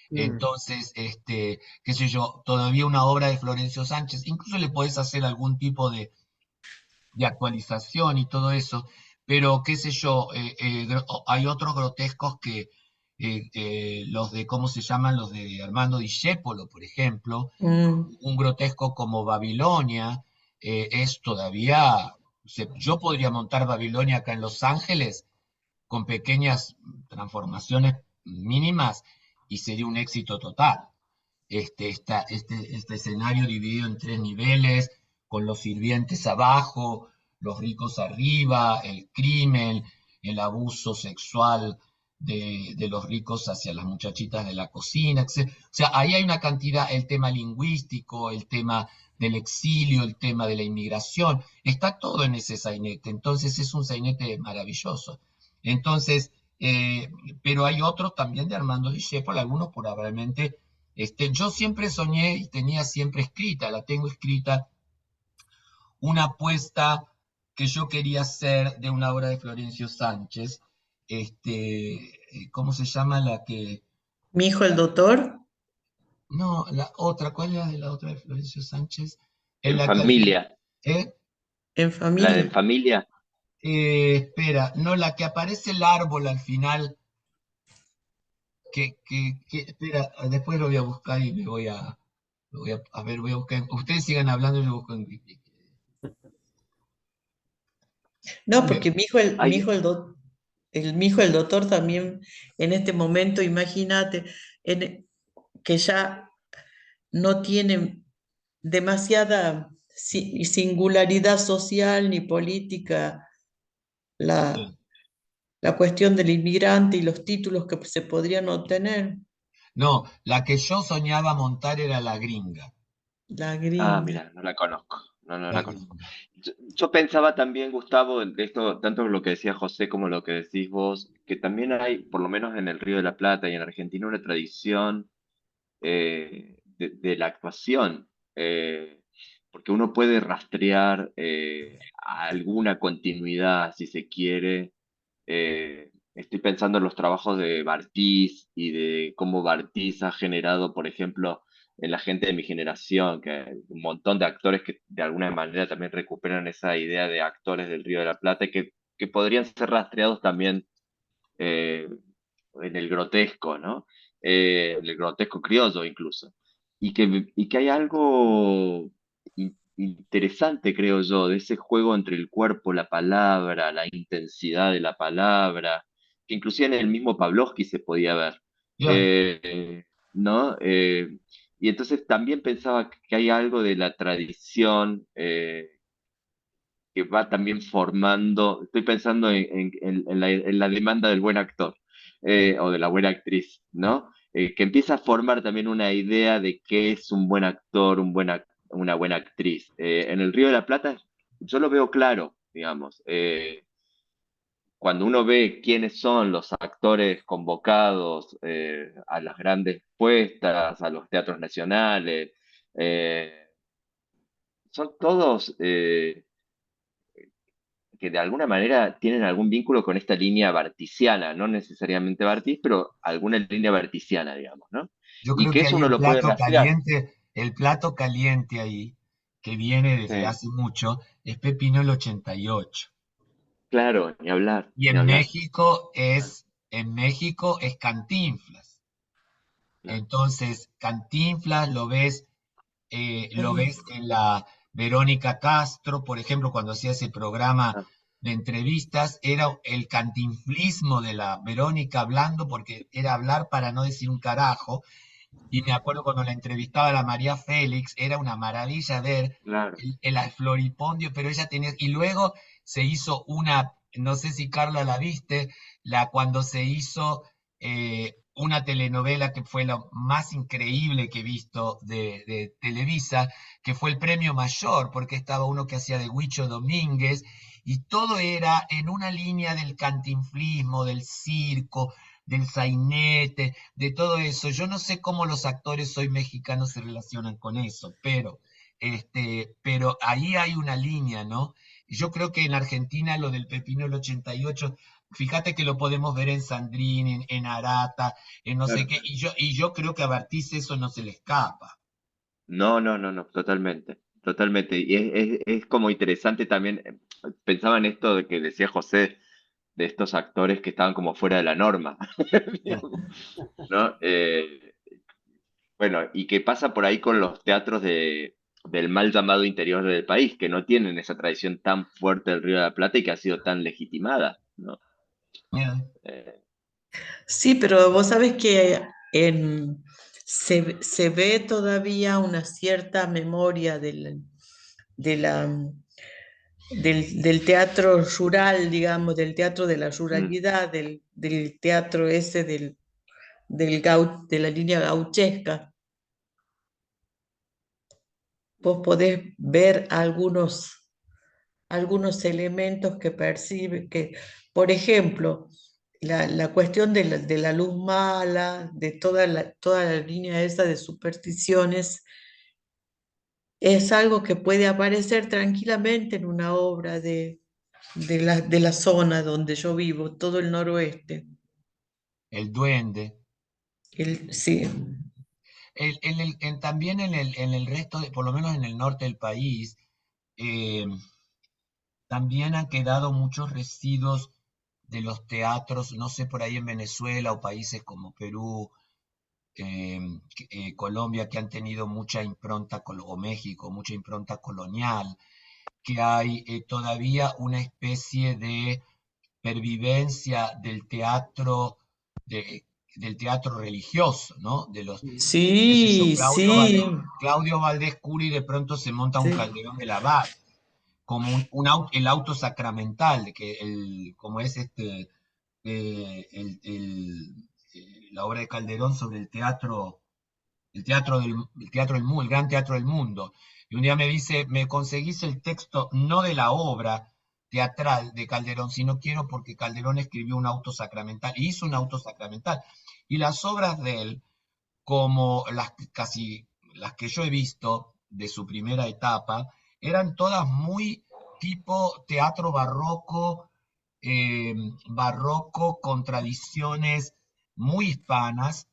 Entonces, qué sé yo, todavía una obra de Florencio Sánchez, incluso le podés hacer algún tipo de actualización y todo eso, pero qué sé yo, hay otros grotescos que los de, ¿cómo se llaman? Los de Armando Discépolo, por ejemplo, Mm. un grotesco como Babilonia, es todavía, yo podría montar Babilonia acá en Los Ángeles con pequeñas transformaciones mínimas y sería un éxito total. Este escenario dividido en tres niveles, con los sirvientes abajo, los ricos arriba, el crimen, el abuso sexual de los ricos hacia las muchachitas de la cocina, etc. O sea, ahí hay una cantidad, el tema lingüístico, el tema del exilio, el tema de la inmigración, está todo en ese sainete, entonces es un sainete maravilloso. Entonces, pero hay otros también de Armando Discépolo, algunos probablemente yo siempre soñé y tenía siempre escrita, la tengo escrita, una apuesta que yo quería hacer de una obra de Florencio Sánchez. ¿Cómo se llama la que? Mi hijo el doctor, No, la otra, ¿cuál era de la otra de Florencio Sánchez? En En la que al fin, familia, ¿eh? en la de En familia. familia, Espera, no, la que aparece el árbol al final, espera, después lo voy a buscar y a ver, voy a buscar, ustedes sigan hablando y lo busco en Wikipedia. No, porque mi hay, hijo mi hijo el doctor también en este momento, imagínate, que ya no tiene demasiada singularidad social ni política la, Sí. la cuestión del inmigrante y los títulos que se podrían obtener. No, la que yo soñaba montar era la gringa. La gringa. mira, no la conozco, no La la conozco. gringa. Yo pensaba también, Gustavo, de esto, tanto lo que decía José como lo que decís vos, que también hay, por lo menos en el Río de la Plata y en Argentina, una tradición de la actuación, porque uno puede rastrear alguna continuidad, si se quiere. Estoy pensando en los trabajos de Bartiz y de cómo Bartiz ha generado, por ejemplo, en la gente de mi generación, que hay un montón de actores que de alguna manera también recuperan esa idea de actores del Río de la Plata y que podrían ser rastreados también eh, en el grotesco, ¿no? En el grotesco criollo incluso. Y que hay algo interesante, creo yo, de ese juego entre el cuerpo, la palabra, la intensidad de la palabra, que inclusive en el mismo Pavlovsky se podía ver, Ya. ¿no? Y entonces también pensaba que hay algo de la tradición que va también formando, estoy pensando en la demanda del buen actor o de la buena actriz, ¿no? Que empieza a formar también una idea de qué es un buen actor, una buena actriz. En el Río de la Plata yo lo veo claro, digamos. Cuando uno ve quiénes son los actores convocados a las grandes puestas, a los teatros nacionales, eh, son todos que de alguna manera tienen algún vínculo con esta línea bartisiana, no necesariamente Bartiz, pero alguna línea bartisiana, digamos, ¿no? Yo Y creo que que eso ahí uno lo puede rastrear. el plato caliente ahí, que viene desde Sí, hace mucho, es Pepino el 88. claro, ni hablar, Y ni hablar. En México es Cantinflas. Claro. Entonces, Cantinflas lo Sí. ves en la Verónica Castro, por ejemplo, cuando hacía ese programa Ah, de entrevistas, era el cantinflismo de la Verónica hablando, porque era hablar para no decir un carajo. Y me acuerdo cuando la entrevistaba a la María Félix, era una maravilla ver claro. el floripondio, pero ella tenía, y luego se hizo una, no sé si Carla la viste, cuando se hizo una telenovela que fue lo más increíble que he visto de Televisa, que fue el Premio Mayor, porque estaba uno que hacía de Huicho Domínguez, y todo era en una línea del cantinflismo, del circo, del sainete, de todo eso. Yo no sé cómo los actores hoy mexicanos se relacionan con eso, pero ahí hay una línea, ¿no? Yo creo que en Argentina lo del Pepino del 88, fíjate que lo podemos ver en Sandrini, en Arata, en no sé Claro. qué, y yo creo que a Bartiz eso no se le escapa. No, no, no, no, totalmente, totalmente. Y es como interesante también, pensaba en esto de que decía José, de estos actores que estaban como fuera de la norma, digamos, ¿no? Bueno, y qué pasa por ahí con los teatros del mal llamado interior del país, que no tienen esa tradición tan fuerte del Río de la Plata y que ha sido tan legitimada, ¿no? Eh, Eh, Sí, pero vos sabés que se ve todavía una cierta memoria de del teatro rural, digamos, del teatro de la mm, ruralidad, del teatro ese de la línea gauchesca. Vos podés ver algunos elementos que percibe, que, por ejemplo, la cuestión de la luz mala, de toda la línea esa de supersticiones, es algo que puede aparecer tranquilamente en una obra de la zona donde yo vivo, todo el noroeste. el duende. Sí, También en el resto, por lo menos en el norte del país, eh, también han quedado muchos residuos de los teatros, no sé, por ahí en Venezuela o países como Perú, Colombia, que han tenido mucha impronta, o México, mucha impronta colonial, que hay todavía una especie de pervivencia de- del teatro religioso, ¿no? Qué sé yo, sí, sí, Claudio Valdés Curi de pronto se monta un sí. Calderón de la Barca, como el auto sacramental, como es la obra de Calderón sobre el gran teatro del mundo. Y un día me dice, me conseguís el texto no de la obra teatral de Calderón, sino quiero porque Calderón escribió un auto sacramental, y hizo un auto sacramental. Y las obras de él, como casi las que yo he visto de su primera etapa, eran todas muy tipo teatro eh, barroco con tradiciones muy hispanas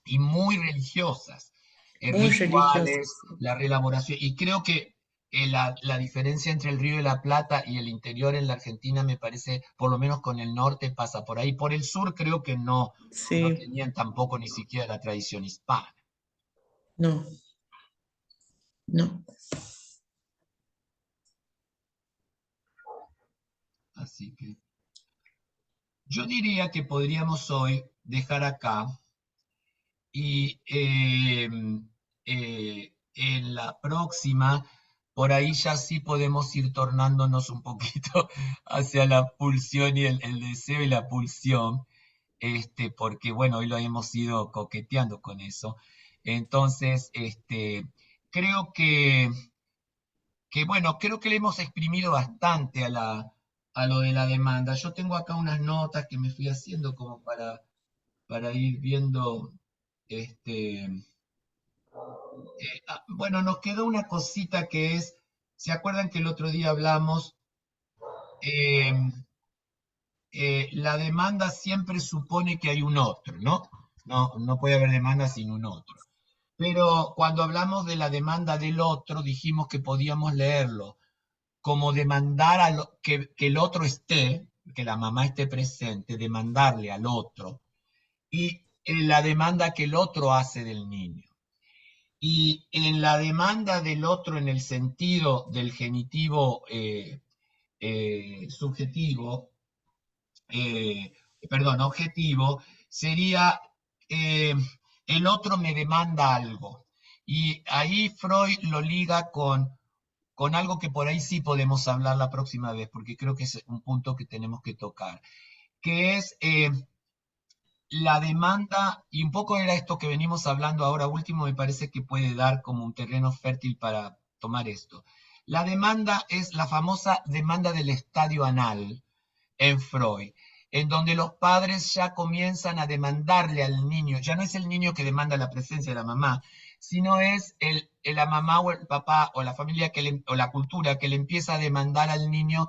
y muy religiosas, Muy rituales, religiosos. la reelaboración. Y creo que la diferencia entre el Río de la Plata y el interior en la Argentina me parece, por lo menos con el norte pasa por ahí. Por el sur creo que no Sí, tenían tampoco ni siquiera la tradición hispana. no, no. Así que yo diría que podríamos hoy dejar acá y en la próxima, por ahí ya sí podemos ir tornándonos un poquito hacia la pulsión y el deseo y la pulsión, porque bueno, hoy lo hemos ido coqueteando con eso. Entonces, creo bueno, creo que le hemos exprimido bastante a lo de la demanda. Yo tengo acá unas notas que me fui haciendo como para ir viendo, este, bueno, nos quedó una cosita que es, ¿se acuerdan que el otro día hablamos? Eh, la demanda siempre supone que hay un otro, ¿no? No puede haber demanda sin un otro. Pero cuando hablamos de la demanda del otro, dijimos que podíamos leerlo como demandar que el otro esté, que la mamá esté presente, demandarle al otro, y en la demanda que el otro hace del niño. Y en la demanda del otro en el sentido del genitivo subjetivo, eh, perdón, objetivo, sería eh, el otro me demanda algo. Y ahí Freud lo liga con algo que por ahí sí podemos hablar la próxima vez, porque creo que es un punto que tenemos que tocar, que es la demanda, y un poco era esto que venimos hablando ahora último, me parece que puede dar como un terreno fértil para tomar esto. La demanda es la famosa demanda del estadio anal en Freud, en donde los padres ya comienzan a demandarle al niño, ya no es el niño que demanda la presencia de la mamá, sino es la mamá o el papá o la familia o la cultura que le empieza a demandar al niño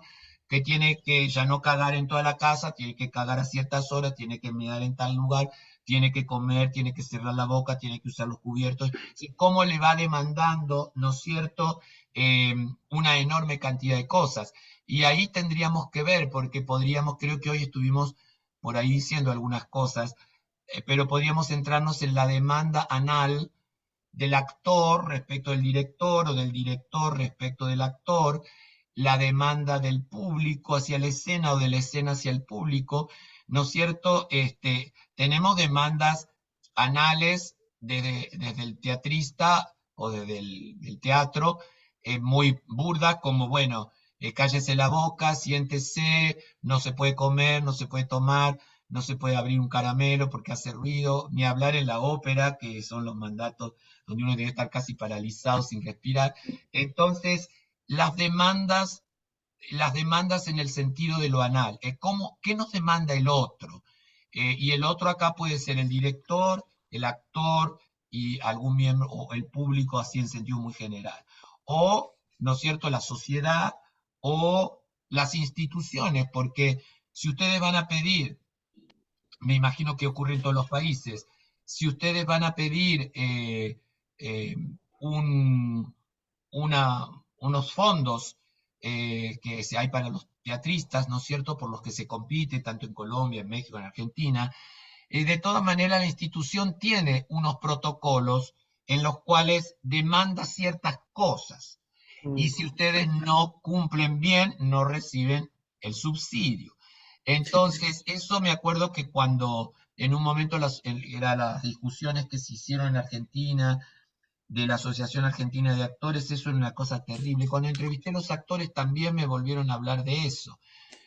que tiene que ya no cagar en toda la casa, tiene que cagar a ciertas horas, tiene que mirar en tal lugar, tiene que comer, tiene que cerrar la boca, tiene que usar los cubiertos. ¿Cómo le va demandando, ¿no es cierto?, una enorme cantidad de cosas. Y ahí tendríamos que ver, porque podríamos, creo que hoy estuvimos por ahí diciendo algunas cosas, pero podríamos centrarnos en la demanda anal del actor respecto del director o del director respecto del actor, la demanda del público hacia la escena o de la escena hacia el público, ¿no es cierto? Tenemos demandas anales desde el teatrista o desde el teatro, muy burdas, como, bueno, cállese la boca, siéntese, no se puede comer, no se puede tomar, no se puede abrir un caramelo porque hace ruido, ni hablar en la ópera, que son los mandatos donde uno debe estar casi paralizado sin respirar. Entonces, las demandas, las demandas en el sentido de lo anal, ¿qué nos demanda el otro? Y el otro acá puede ser el director, el actor y algún miembro, o el público así en sentido muy general. O, ¿no es cierto?, la sociedad o las instituciones, porque si ustedes van a pedir, me imagino que ocurre en todos los países, si ustedes van a pedir eh, un, unos fondos que hay para los teatristas, ¿no es cierto?, por los que se compite tanto en Colombia, en México, en Argentina, de todas maneras la institución tiene unos protocolos en los cuales demanda ciertas cosas. Y si ustedes no cumplen bien, no reciben el subsidio. Entonces, eso me acuerdo que cuando en un momento eran las discusiones que se hicieron en Argentina, de la Asociación Argentina de Actores, eso era una cosa terrible. Cuando entrevisté a los actores también me volvieron a hablar de eso.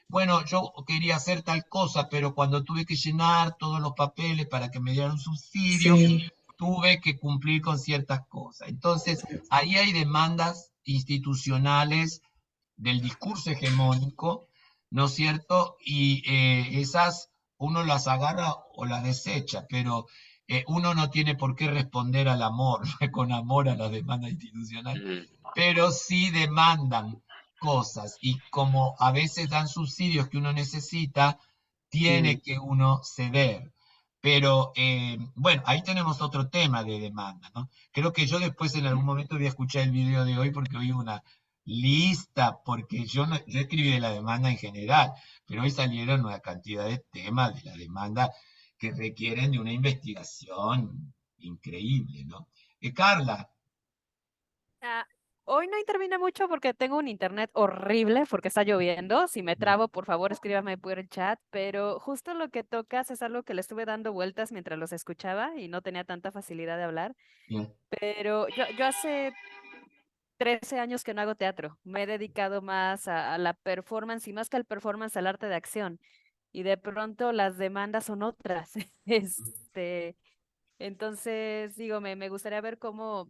Bueno, yo quería hacer tal cosa, pero cuando tuve que llenar todos los papeles para que me dieran un subsidio, Sí, tuve que cumplir con ciertas cosas. Entonces, ahí hay demandas institucionales del discurso hegemónico, ¿no es cierto? Y esas uno las agarra o las desecha, pero uno no tiene por qué responder al amor, con amor a las demandas institucionales, Ujú. pero sí demandan cosas y como a veces dan subsidios que uno necesita, tiene que uno ceder. Pero bueno, ahí tenemos otro tema de demanda, ¿no? Creo que yo después en algún momento voy a escuchar el video de hoy porque oí una lista, porque yo, no, yo escribí de la demanda en general, pero hoy salieron una cantidad de temas de la demanda que requieren de una investigación increíble, ¿no? Carla, Ah, hoy no intervine mucho porque tengo un internet horrible porque está lloviendo. Si me trabo, por favor, escríbame por el chat. Pero justo lo que tocas es algo que le estuve dando vueltas mientras los escuchaba y no tenía tanta facilidad de hablar. bien, Pero yo hace 13 años que no hago teatro. Me he dedicado más a la performance y más que al performance, al arte de acción. Y de pronto las demandas son otras. Entonces, digo, me gustaría ver cómo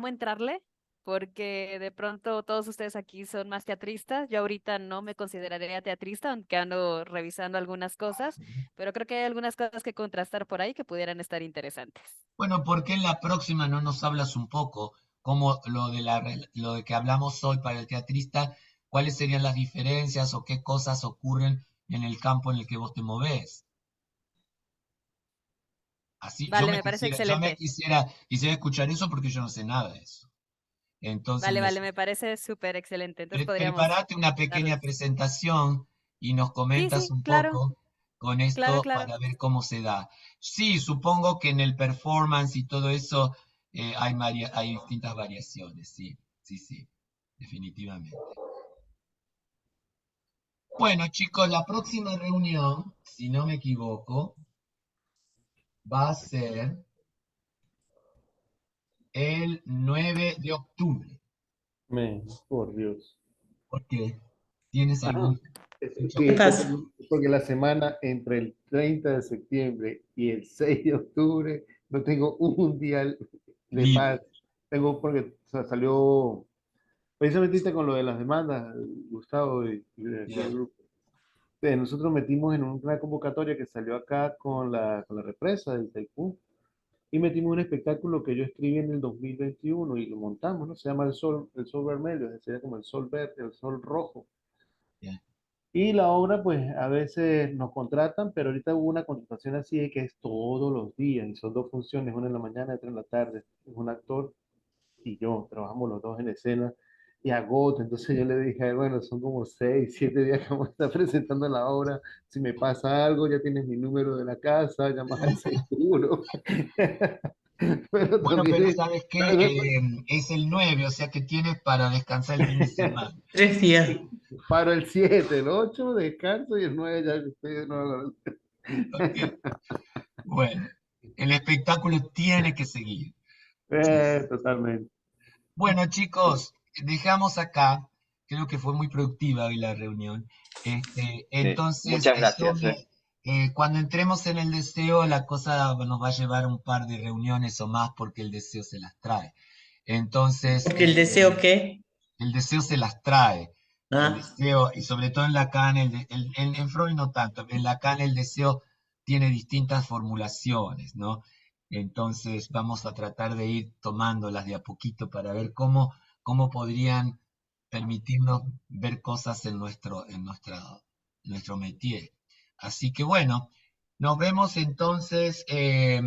entrarle, porque de pronto todos ustedes aquí son más teatristas. Yo ahorita no me consideraría teatrista, aunque ando revisando algunas cosas, pero creo que hay algunas cosas que contrastar por ahí que pudieran estar interesantes. bueno, ¿por qué en la próxima no nos hablas un poco, como lo de que hablamos hoy para el teatrista, cuáles serían las diferencias o qué cosas ocurren en el campo en el que vos te movés? Así, Vale, me parece excelente. quisiera escuchar eso porque yo no sé nada de eso. Entonces, Vale, me parece súper excelente. Entonces podríamos prepárate una pequeña darles. presentación y nos Sí, comentas sí, un claro, poco con esto claro. para ver cómo se da. Sí, supongo que en el performance y todo eso hay distintas variaciones, sí, sí, sí, definitivamente. Bueno, chicos, la próxima reunión, si no me equivoco, va a ser el 9 de octubre. Por Dios. ¿Por qué? ¿Tienes Ajá. algún fecha ¿qué Porque, pasa? porque la semana entre el 30 de septiembre y el 6 de octubre no tengo un día de libre? paz. Tengo porque salió precisamente ahorita con lo de las demandas, Gustavo y aquí el Bien, grupo. Nosotros metimos en una convocatoria que salió acá con la represa del Taipú. y metimos un espectáculo que yo escribí en el 2021 y lo montamos, ¿no? Se llama el sol vermelho, sería como el sol verde, el sol rojo. Bien. Y la obra, pues a veces nos contratan, pero ahorita hubo una contratación así de que es todos los días, y son dos funciones, una en la mañana y otra en la tarde. Es un actor y yo, trabajamos los dos en escena y agoto. Entonces yo le dije, "Ay, bueno, son como 6, 7 días que vamos a estar presentando la obra. Si me pasa algo, ya tienes mi número de la casa, llamas al seguro." Pero Bueno, también pero es, ¿sabes qué? Es el 9, o sea que tienes para descansar el fin de semana. 3 días. para el 7, el 8 descanso y el 9 ya estoy de nuevo. Ok. Bueno, el espectáculo tiene que seguir. Sí. Totalmente. Bueno, chicos, dejamos acá. Creo que fue muy productiva hoy la reunión. Sí. Entonces, Muchas gracias. cuando entremos en el deseo, la cosa nos va a llevar un par de reuniones o más porque el deseo se las trae. Entonces, Porque el deseo que, el deseo se las trae. El ah, deseo, y sobre todo en Lacan, en Freud no tanto, en Lacan el deseo tiene distintas formulaciones, ¿no? Entonces vamos a tratar de ir tomándolas de a poquito para ver cómo podrían permitirnos ver cosas en nuestro métier. Así que bueno, nos vemos entonces 9.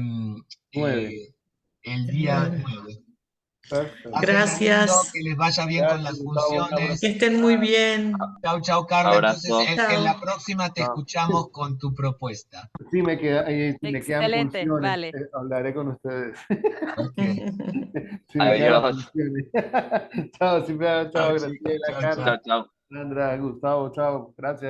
el el día 9. 9. Perfecto. Pásenla lindo, Gracias. que les vaya bien con Gracias, las Gustavo. Un funciones. Que abrazo. estén muy bien. Chau, chau, Carla. Entonces, Abrazo. en la Chao. próxima te Chao. escuchamos con tu propuesta. Si me quedan Excelente, funciones, vale. hablaré con ustedes. Ok. Si me quedan Adiós. funciones. Chao, Silvia, Chau, chao, chicos. Graciela, Chau, chau. Carla, Chao, chao. Sandra, Gustavo, chao. Gracias.